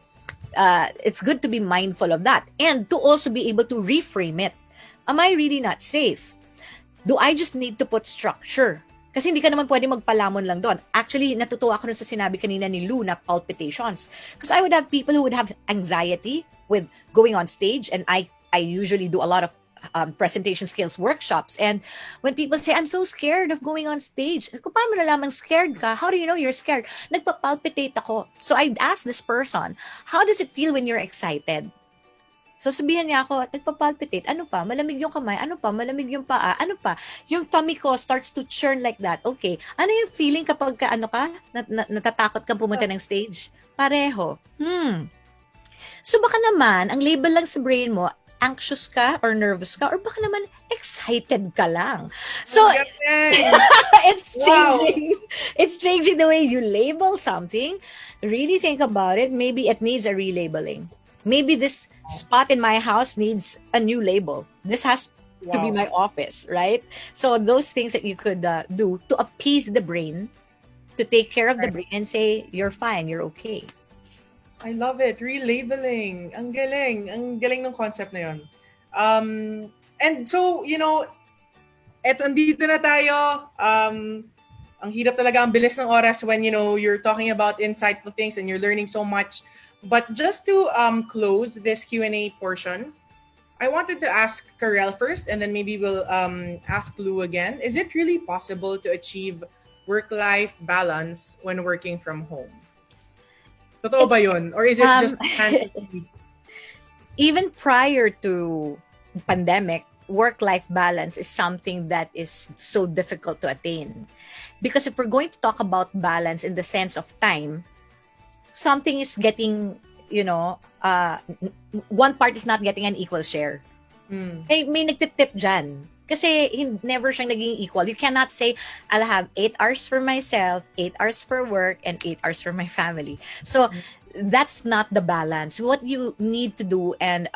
J: it's good to be mindful of that and to also be able to reframe it. Am I really not safe? Do I just need to put structure? Kasi hindi ka naman pwede magpalamon lang doon. Actually, natutuwa ako nun sa sinabi kanina ni Lou na palpitations. Because I would have people who would have anxiety with going on stage, and I usually do a lot of presentation skills workshops, and when people say, I'm so scared of going on stage, kung paano mo nalamang scared ka? How do you know you're scared? Nagpa-palpitate ako. So I'd ask this person, how does it feel when you're excited? So sabihan niya ako, nagpa-palpitate. Ano pa? Malamig yung kamay. Ano pa? Malamig yung paa. Ano pa? Yung tummy ko starts to churn like that. Okay. Ano yung feeling kapag ka, natatakot kang pumunta ng stage? Pareho. So baka naman, ang label lang sa brain mo, anxious ka or nervous ka, or baka naman excited ka lang. So it's changing. It's changing the way you label something. Really think about it. Maybe it needs a relabeling. Maybe this spot in my house needs a new label. This has to be my office, right? So those things that you could do to appease the brain, to take care of the brain and say, you're fine, you're okay.
I: I love it. Relabeling. Ang galing. Ang galing ng concept na yun. And so, andito na tayo. Ang hirap talaga, ang bilis ng oras when, you're talking about insightful things and you're learning so much. But just to close this Q&A portion, I wanted to ask Carelle first, and then maybe we'll ask Lou again. Is it really possible to achieve work-life balance when working from home? Totoo ba yun? Or is it just fantasy?
J: Even prior to the pandemic, work-life balance is something that is so difficult to attain. Because if we're going to talk about balance in the sense of time, something is getting, one part is not getting an equal share. May nagtitip dyan. Kasi never siyang naging equal. You cannot say, I'll have 8 hours for myself, 8 hours for work, and 8 hours for my family. So that's not the balance. What you need to do and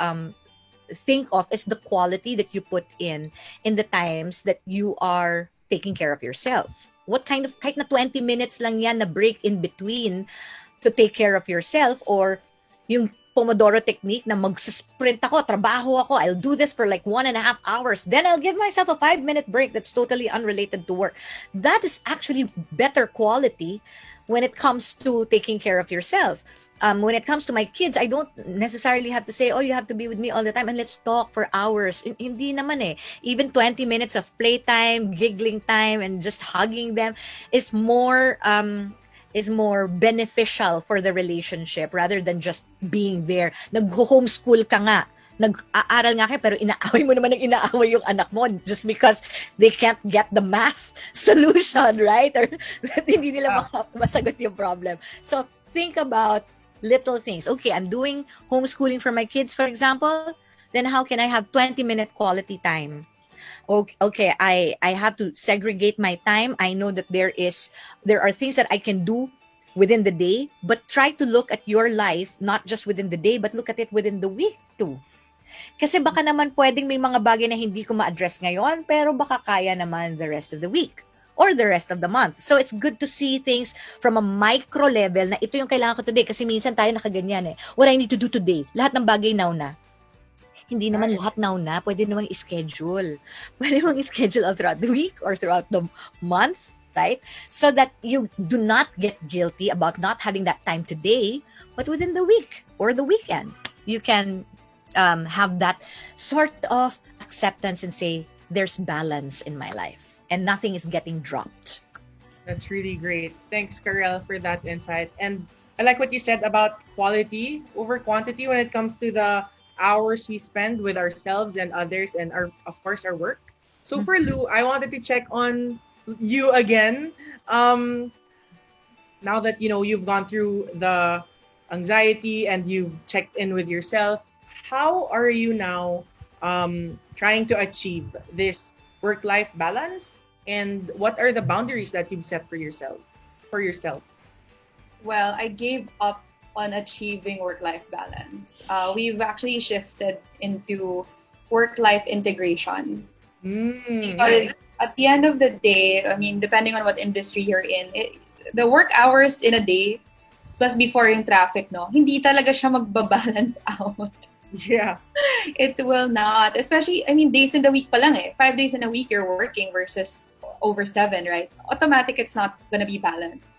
J: think of is the quality that you put in the times that you are taking care of yourself. What kind of, kahit na 20 minutes lang yan na break in between to take care of yourself, or yung Pomodoro technique na mag-sprint ako, trabaho ako, I'll do this for like 1.5 hours, then I'll give myself a 5-minute break that's totally unrelated to work. That is actually better quality when it comes to taking care of yourself. When it comes to my kids, I don't necessarily have to say, oh, you have to be with me all the time and let's talk for hours. Hindi naman eh. Even 20 minutes of playtime, giggling time, and just hugging them is more beneficial for the relationship rather than just being there. Nag-homeschool ka nga. Nag-aaral nga kayo pero inaaway mo naman ng inaaway yung anak mo just because they can't get the math solution, right? Or hindi nila masagot yung problem. So think about little things. Okay, I'm doing homeschooling for my kids, for example. Then how can I have 20-minute quality time? Okay, I have to segregate my time. I know that there are things that I can do within the day, but try to look at your life not just within the day, but look at it within the week too. Kasi baka naman pwedeng may mga bagay na hindi ko ma-address ngayon, pero baka kaya naman the rest of the week or the rest of the month. So it's good to see things from a micro level na ito yung kailangan ko today, kasi minsan tayo nakaganyan eh. What I need to do today, lahat ng bagay now na. Hindi naman lahat now na, pwede naman i-schedule. Pwede mong i-schedule throughout the week or throughout the month, right? So that you do not get guilty about not having that time today, but within the week or the weekend, you can have that sort of acceptance and say, there's balance in my life and nothing is getting dropped.
I: That's really great. Thanks, Carelle, for that insight. And I like what you said about quality over quantity when it comes to the hours we spend with ourselves and others and of course our work. So for Lou, I wanted to check on you again. Now that you've gone through the anxiety and you've checked in with yourself, how are you now trying to achieve this work-life balance, and what are the boundaries that you've set for yourself?
K: Well, I gave up on achieving work-life balance. We've actually shifted into work-life integration. Because at the end of the day, I mean, depending on what industry you're in, the work hours in a day, plus before yung traffic, no, hindi talaga siya magbabalance out.
I: Yeah.
K: It will not. Especially, I mean, days in the week pa lang eh. 5 days in a week you're working versus over 7, right? Automatic, it's not gonna be balanced.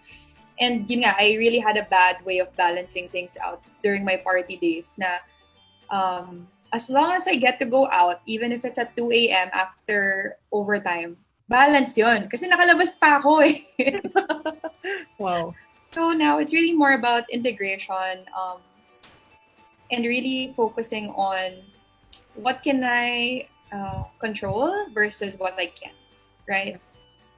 K: And yun nga, I really had a bad way of balancing things out during my party days na as long as I get to go out, even if it's at 2 a.m. after overtime, balanced yun. Kasi nakalabas pa ako eh.
I: Wow.
K: So now it's really more about integration and really focusing on what can I control versus what I can't, right?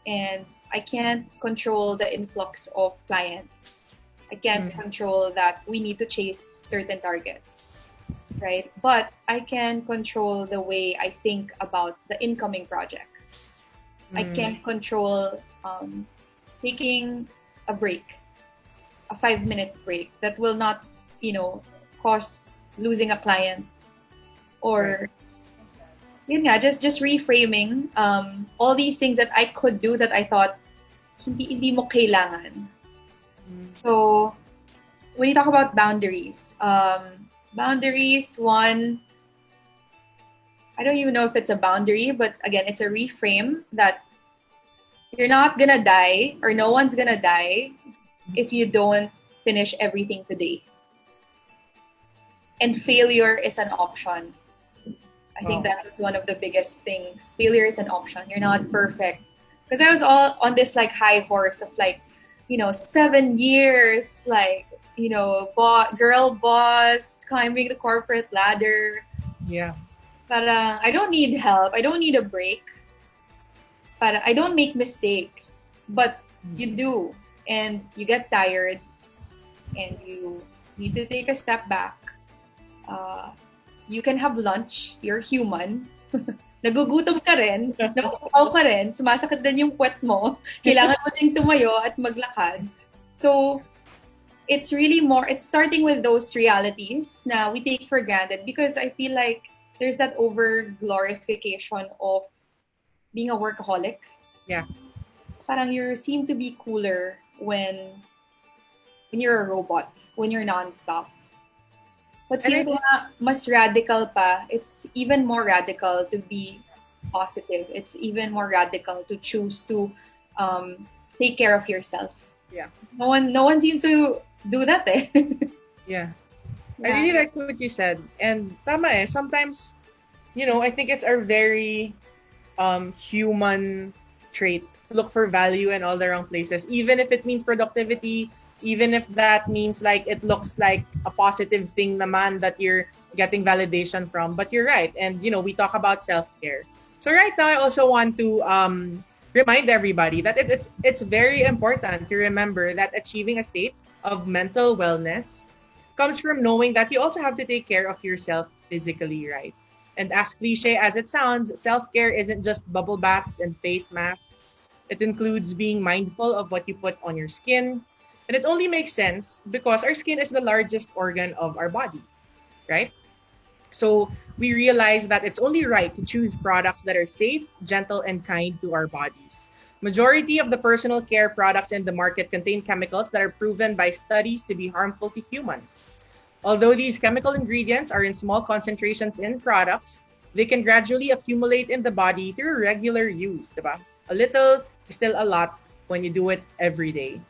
K: And I can't control the influx of clients. I can't control that we need to chase certain targets, right? But I can control the way I think about the incoming projects. I can control taking a break, a 5-minute break that will not, cause losing a client or yun nga, just reframing all these things that I could do that I thought hindi mo kailangan. So when you talk about boundaries, one, I don't even know if it's a boundary, but again, it's a reframe that you're not gonna die or no one's gonna die if you don't finish everything today. And failure is an option. I think that was one of the biggest things. Failure is an option. You're not perfect. Because I was all on this like high horse of like, 7 years, like, girl boss, climbing the corporate ladder.
I: Yeah.
K: Parang, I don't need help. I don't need a break. Parang, I don't make mistakes. But you do. And you get tired. And you need to take a step back. You can have lunch. You're human. nagugutom ka rin, nauuhaw ka rin, sumasakit din yung puwet mo, kailangan mo ding tumayo at maglakad. So, it's really more, it's starting with those realities na we take for granted because I feel like there's that over-glorification of being a workaholic.
I: Yeah.
K: Parang you seem to be cooler when you're a robot, when you're non-stop. But feel ko na mas radical pa, it's even more radical to be positive. It's even more radical to choose to take care of yourself.
I: Yeah.
K: No one seems to do that eh.
I: Yeah. I really like what you said. And tama eh, sometimes, I think it's our very human trait to look for value in all the wrong places, even if it means productivity, even if that means like it looks like a positive thing naman that you're getting validation from. But you're right. And, we talk about self-care. So right now, I also want to remind everybody that it's very important to remember that achieving a state of mental wellness comes from knowing that you also have to take care of yourself physically, right? And as cliche as it sounds, self-care isn't just bubble baths and face masks. It includes being mindful of what you put on your skin. And it only makes sense because our skin is the largest organ of our body, right? So we realize that it's only right to choose products that are safe, gentle, and kind to our bodies. Majority of the personal care products in the market contain chemicals that are proven by studies to be harmful to humans. Although these chemical ingredients are in small concentrations in products, they can gradually accumulate in the body through regular use, diba? A little is still a lot when you do it every day.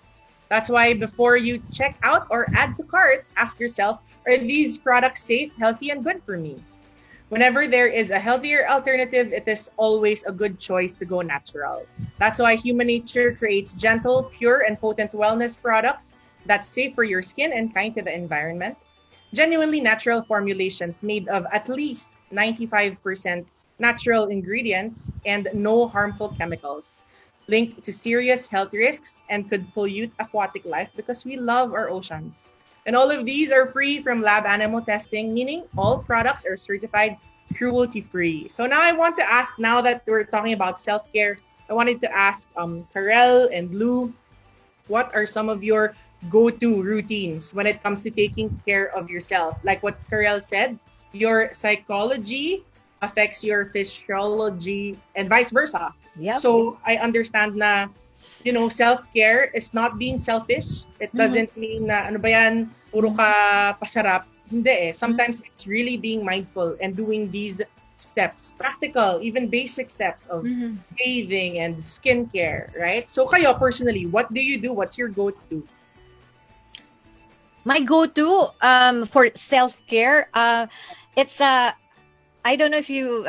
I: That's why before you check out or add to cart, ask yourself, are these products safe, healthy, and good for me? Whenever there is a healthier alternative, it is always a good choice to go natural. That's why Human Nature creates gentle, pure, and potent wellness products that's safe for your skin and kind to the environment. Genuinely natural formulations made of at least 95% natural ingredients and no harmful chemicals, linked to serious health risks and could pollute aquatic life because we love our oceans. And all of these are free from lab animal testing, meaning all products are certified cruelty-free. So now I want to ask, now that we're talking about self-care, I wanted to ask Carelle and Lou, what are some of your go-to routines when it comes to taking care of yourself? Like what Carelle said, your psychology affects your physiology and vice versa.
J: Yep.
I: So I understand na, self-care is not being selfish. It doesn't mean na, ano ba yan, puro ka pasarap. Hindi eh. Sometimes it's really being mindful and doing these steps, practical, even basic steps of bathing and skincare, right? So kayo, personally, what do you do? What's your go-to?
J: My go-to for self-care, it's I don't know if you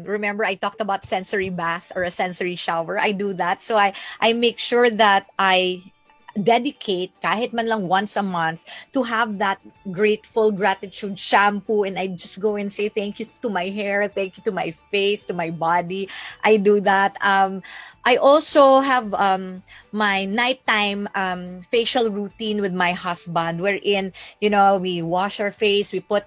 J: remember, I talked about sensory bath or a sensory shower. I do that. So I make sure that I dedicate kahit man lang once a month to have that grateful gratitude shampoo, and I just go and say thank you to my hair, thank you to my face, to my body. I do that. I also have my nighttime facial routine with my husband, wherein we wash our face, we put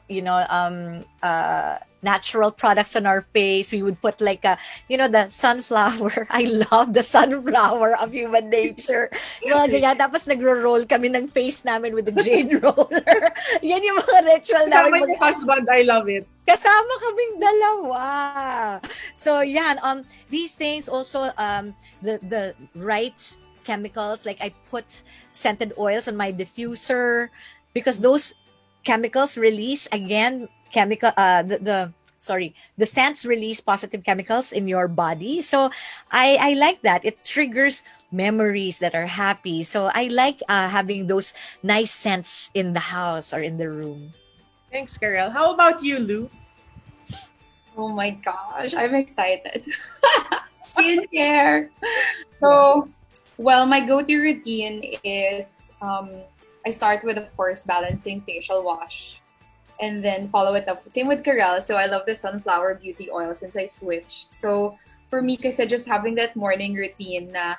J: natural products on our face. We would put like the sunflower. I love the sunflower of Human Nature. Mga ganyan. Tapos nagro-roll kami ng face namin with the jade roller. Yan yung mga ritual namin.
I: Kasama yung husband, I love it.
J: Kasama kaming dalawa. So yan, these things also, the right chemicals, like I put scented oils on my diffuser because those chemicals release again the scents release positive chemicals in your body. So I like that. It triggers memories that are happy. So I like having those nice scents in the house or in the room.
I: Thanks, Carelle. How about you, Lou?
K: Oh my gosh, I'm excited. Skincare. So, my go-to routine is I start with, of course, balancing facial wash. And then follow it up. Same with Carelle. So I love the sunflower beauty oil since I switched. So for me, kasi just having that morning routine na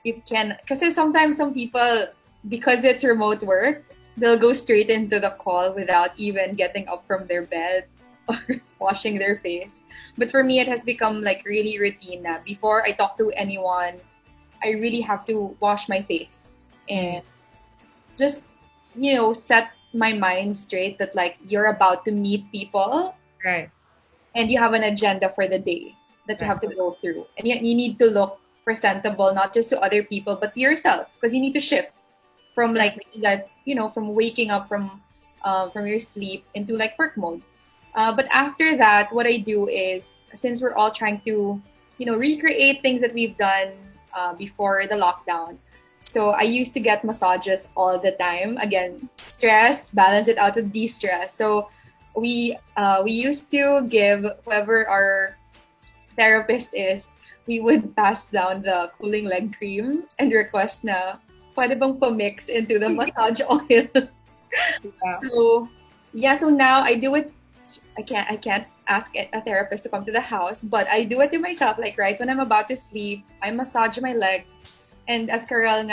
K: you can, kasi sometimes some people, because it's remote work, they'll go straight into the call without even getting up from their bed. or washing their face. But for me, it has become like really routine na. Before I talk to anyone, I really have to wash my face and just, set my mind straight that like you're about to meet people.
I: Right.
K: And you have an agenda for the day that you have to go through. And you need to look presentable, not just to other people, but to yourself, because you need to shift from like that, from waking up from your sleep into like work mode. But after that, what I do is, since we're all trying to, recreate things that we've done before the lockdown. So I used to get massages all the time. Again, stress, balance it out with de-stress. So we used to give whoever our therapist is, we would pass down the cooling leg cream and request na pwede bang pa-mix into the massage oil. So now I do it. I can't ask a therapist to come to the house, but I do it to myself. Like right when I'm about to sleep, I massage my legs. And as Carelle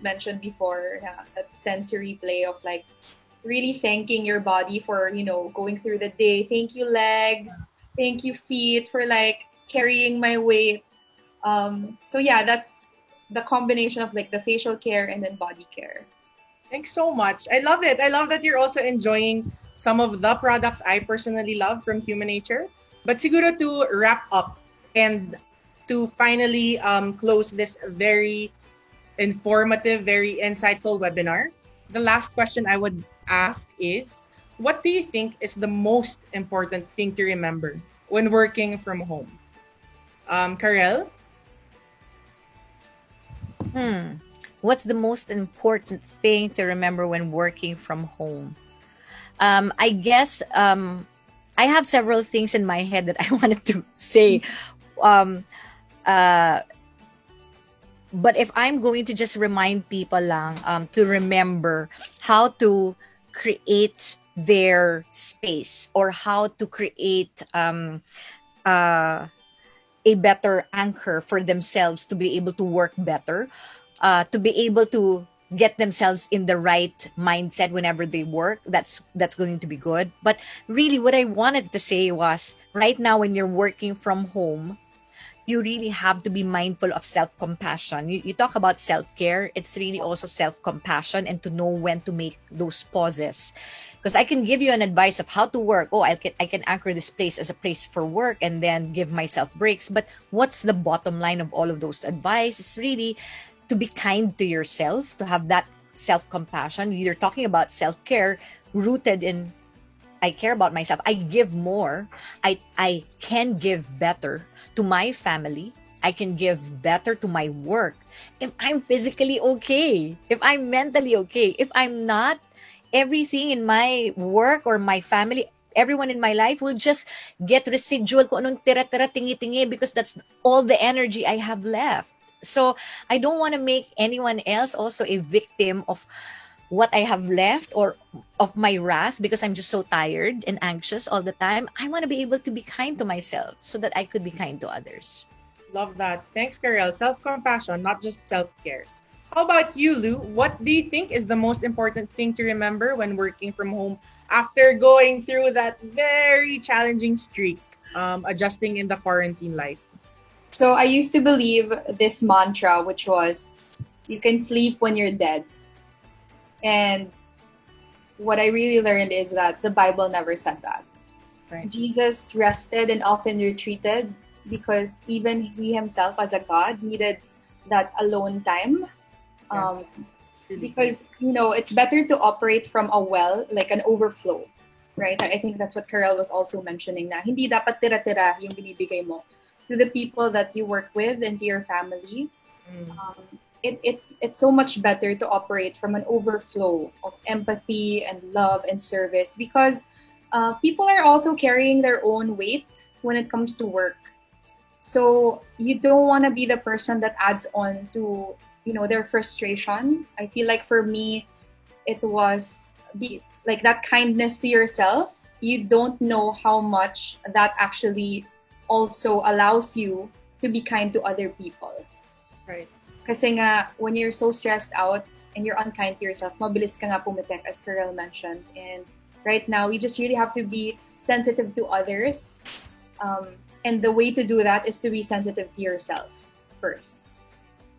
K: mentioned before, that sensory play of like really thanking your body for, going through the day. Thank you, legs. Thank you, feet, for like carrying my weight. So yeah, that's the combination of like the facial care and then body care.
I: Thanks so much. I love it. I love that you're also enjoying some of the products I personally love from Human Nature. But siguro to wrap up and to finally close this very informative, very insightful webinar, the last question I would ask is, what do you think is the most important thing to remember when working from home? Carelle?
J: What's the most important thing to remember when working from home? I guess I have several things in my head that I wanted to say. But if I'm going to just remind people lang to remember how to create their space or how to create a better anchor for themselves to be able to work better, to be able to get themselves in the right mindset whenever they work, that's going to be good. But really what I wanted to say was, right now when you're working from home, you really have to be mindful of self-compassion. You talk about self-care, it's really also self-compassion and to know when to make those pauses. Because I can give you an advice of how to work. Oh, I can anchor this place as a place for work and then give myself breaks. But what's the bottom line of all of those advice? Is really to be kind to yourself, to have that self-compassion. You're talking about self-care rooted in I care about myself. I give more. I can give better to my family. I can give better to my work if I'm physically okay, if I'm mentally okay. If I'm not, everything in my work or my family, everyone in my life will just get residual kung anong tira-tira, tingi-tingi, because that's all the energy I have left. So I don't want to make anyone else also a victim of what I have left or of my wrath because I'm just so tired and anxious all the time. I want to be able to be kind to myself so that I could be kind to others.
I: Love that. Thanks, Carelle. Self-compassion, not just self-care. How about you, Lou? What do you think is the most important thing to remember when working from home after going through that very challenging streak, adjusting in the quarantine life?
K: So I used to believe this mantra, which was, you can sleep when you're dead. And what I really learned is that the Bible never said that.
I: Right.
K: Jesus rested and often retreated because even he himself as a God needed that alone time. Because, it's better to operate from a well, like an overflow, right? I think that's what Carelle was also mentioning, na hindi dapat tira-tira yung binibigay mo to the people that you work with and to your family. It's so much better to operate from an overflow of empathy and love and service, because people are also carrying their own weight when it comes to work. So you don't want to be the person that adds on to their frustration. I feel like for me, it was like that kindness to yourself. You don't know how much that actually also allows you to be kind to other people.
I: Right.
K: Kasi nga, when you're so stressed out and you're unkind to yourself, mabilis ka nga pumitek, as Carelle mentioned. And right now, we just really have to be sensitive to others. And the way to do that is to be sensitive to yourself first.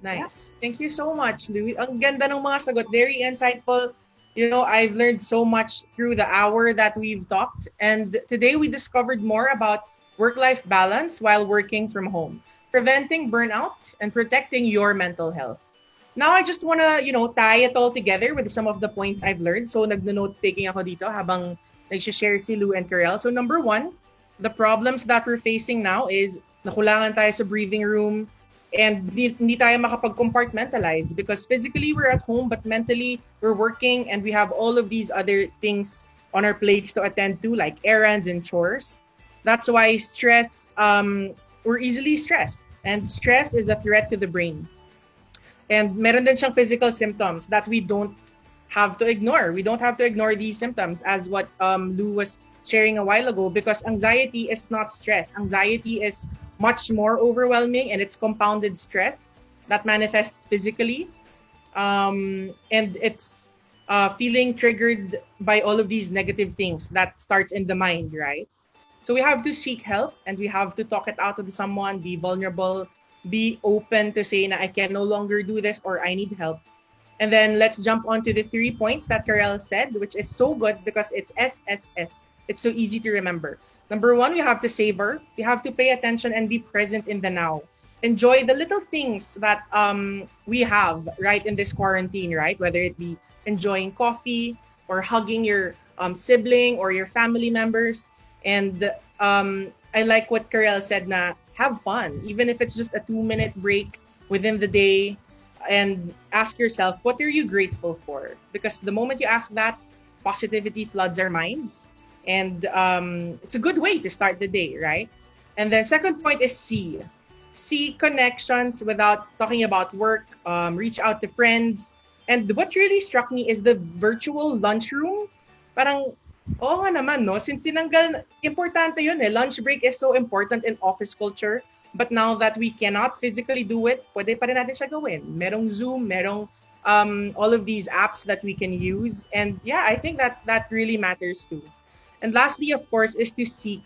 I: Nice. Thank you so much, Louie. Ang ganda ng mga sagot. Very insightful. You know, I've learned so much through the hour that we've talked. And today we discovered more about work-life balance while working from home, preventing burnout, and protecting your mental health. Now, I just want to, tie it all together with some of the points I've learned. So, nagno-note taking ako dito habang nag-share si Lou and Carelle. So, number one, the problems that we're facing now is nakulangan tayo sa breathing room, and hindi tayo makapag-compartmentalize because physically we're at home but mentally we're working and we have all of these other things on our plates to attend to, like errands and chores. That's why we're easily stressed, and stress is a threat to the brain. And meron din siyang physical symptoms that we don't have to ignore. We don't have to ignore these symptoms, as what Lou was sharing a while ago, because anxiety is not stress. Anxiety is much more overwhelming, and it's compounded stress that manifests physically. And it's feeling triggered by all of these negative things that starts in the mind, right? So we have to seek help, and we have to talk it out with someone, be vulnerable, be open to say na I can no longer do this or I need help. And then let's jump on to the 3 points that Carelle said, which is so good because it's SSS. It's so easy to remember. Number one, we have to savor. We have to pay attention and be present in the now. Enjoy the little things that we have right in this quarantine, right? Whether it be enjoying coffee or hugging your sibling or your family members. And I like what Carelle said na have fun, even if it's just a 2-minute break within the day, and ask yourself, what are you grateful for? Because the moment you ask that, positivity floods our minds. And it's a good way to start the day, right? And then second point is see. See connections without talking about work, reach out to friends. And what really struck me is the virtual lunchroom. Parang, oo nga naman, no? Since tinanggal, importante yun eh. Lunch break is so important in office culture. But now that we cannot physically do it, pwede pa rin natin siya gawin. Merong Zoom, merong all of these apps that we can use. And yeah, I think that really matters too. And lastly, of course, is to seek,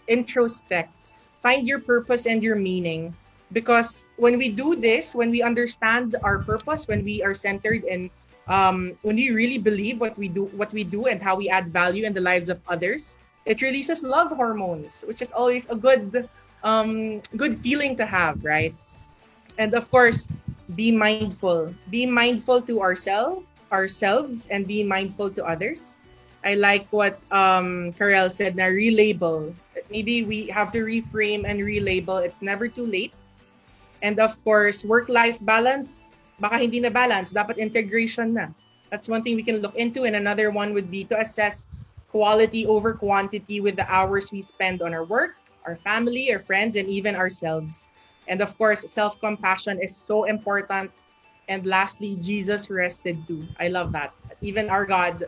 I: introspect, find your purpose and your meaning. Because when we do this, when we understand our purpose, when we are centered in, when we really believe what we do and how we add value in the lives of others, it releases love hormones, which is always a good feeling to have, right? And of course, be mindful. Be mindful to ourselves, and be mindful to others. I like what Carelle said na relabel. Maybe we have to reframe and relabel. It's never too late. And of course, work-life balance, baka hindi na balance, dapat integration na. That's one thing we can look into. And another one would be to assess quality over quantity with the hours we spend on our work, our family, our friends, and even ourselves. And of course, self-compassion is so important. And lastly, Jesus rested too. I love that. Even our God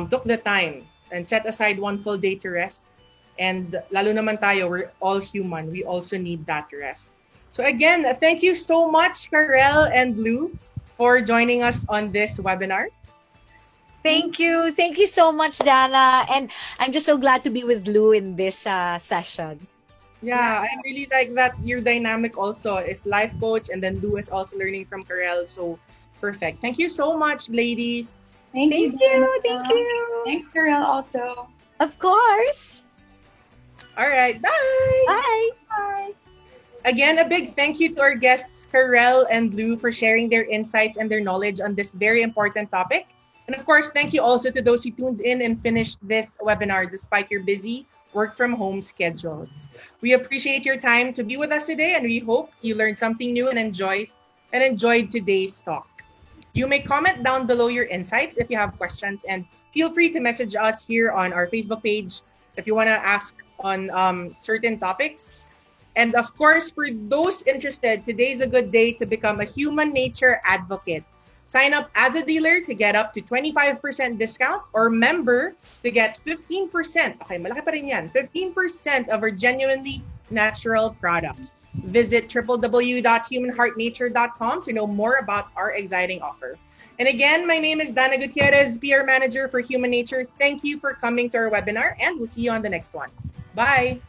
I: took the time and set aside one full day to rest. And lalo naman tayo, we're all human. We also need that rest. So again, thank you so much, Carelle and Lou, for joining us on this webinar.
J: Thank you. Thank you so much, Danah. And I'm just so glad to be with Lou in this session.
I: Yeah, I really like that your dynamic also is life coach, and then Lou is also learning from Carelle. So perfect. Thank you so much, ladies.
K: Thank you.
J: Thank you.
K: Thanks, Carelle, also.
J: Of course.
I: All right. Bye.
J: Bye.
K: Bye.
I: Again, a big thank you to our guests, Carelle and Lou, for sharing their insights and their knowledge on this very important topic. And of course, thank you also to those who tuned in and finished this webinar despite your busy work from home schedules. We appreciate your time to be with us today, and we hope you learned something new and enjoyed today's talk. You may comment down below your insights if you have questions, and feel free to message us here on our Facebook page if you want to ask on certain topics. And of course, for those interested, today's a good day to become a human nature advocate. Sign up as a dealer to get up to 25% discount, or member to get 15%. Okay, malaki pa rin yan. 15% of our genuinely natural products. Visit www.humanheartnature.com to know more about our exciting offer. And again, my name is Danah Gutierrez, PR Manager for Human Nature. Thank you for coming to our webinar, and we'll see you on the next one. Bye!